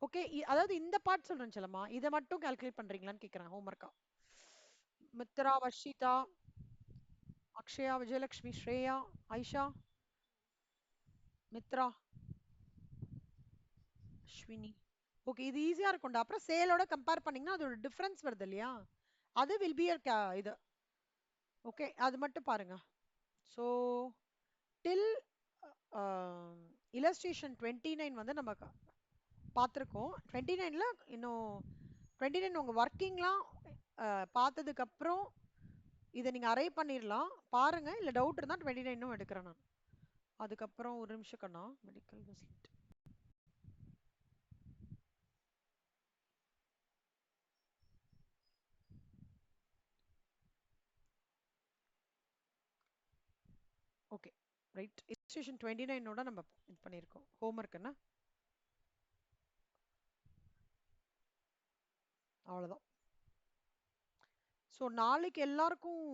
ஓகே, அதாவது இந்த பார்ட் சொல்றேன் செல்லம்மா, இதை மட்டும் கால்குலேட் பண்றீங்களான்னு கேட்குறேன் ஹோம்ஒர்க்கா. மித்ரா, வர்ஷிதா, அக்ஷயா, விஜயலட்சுமி, ஸ்ரேயா, ஐஷா, மித்ரா, அஸ்வினி. ஓகே, இது ஈஸியா இருக்கும்டா. அப்புறம் சேலோட கம்பேர் பண்ணீங்கன்னா அதோட டிஃபரன்ஸ் வருது இல்லையா, அது வில் பி இது. ஓகே, அது மட்டும் பாருங்க. ஸோ டில் illustration 29 வந்து நம்ம பார்த்துருக்கோம். 29ல இன்னும் 29 உங்க ஒர்க்கிங்லாம் பார்த்ததுக்கு அப்புறம் இதை நீங்க அரைவ் பண்ணிடலாம் பாருங்க. இல்ல டவுட் இருந்தா 29 எடுக்கிறேன் நான். அதுக்கப்புறம் ஒரு நிமிஷம் கண்ணா, medical facility. Okay right, illustration 29ஓட நம்ம இது பண்ணியிருக்கோம் ஹோம்ஒர்க். என்ன அவ்வளோதான். ஸோ நாளைக்கு எல்லாருக்கும்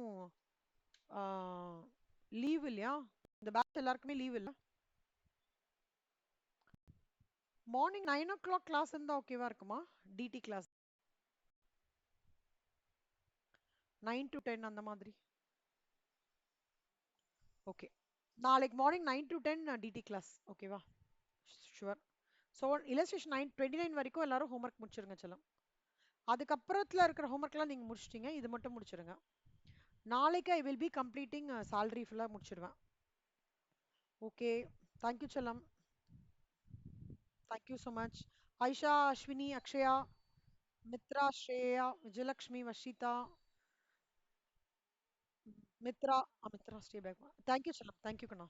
லீவ் இல்லையா? இந்த பேட்ச் எல்லாருக்குமே லீவ் இல்லை. மார்னிங் 9 o'clock கிளாஸ் இருந்தா ஓகேவா இருக்குமா? டிடி கிளாஸ் 9 to 10 அந்த மாதிரி. ஓகே, நாளைக்கு மார்னிங் 9 to 10 டிடி கிளாஸ் ஓகேவா? ஷுவர். ஸோ illustration 29 வரைக்கும் எல்லாரும் ஹோம்ஒர்க் முடிச்சிருங்க செல்லம். அதுக்கப்புறத்துல இருக்கிற ஹோம்ஒர்க்லாம் நீங்க முடிச்சிட்டீங்க, இது மட்டும் முடிச்சிருங்க. நாளைக்கு I will be completing salary ஃபுல்லாக முடிச்சிடுவேன். Okay. Thank you, Chalam. Thank you so much. Aisha, Ashwini, Akshaya, Mitra, Shreya, Vijayalakshmi, Vashita, Mitra, Amitra, stay back. Thank you, Chalam. Thank you, Kana.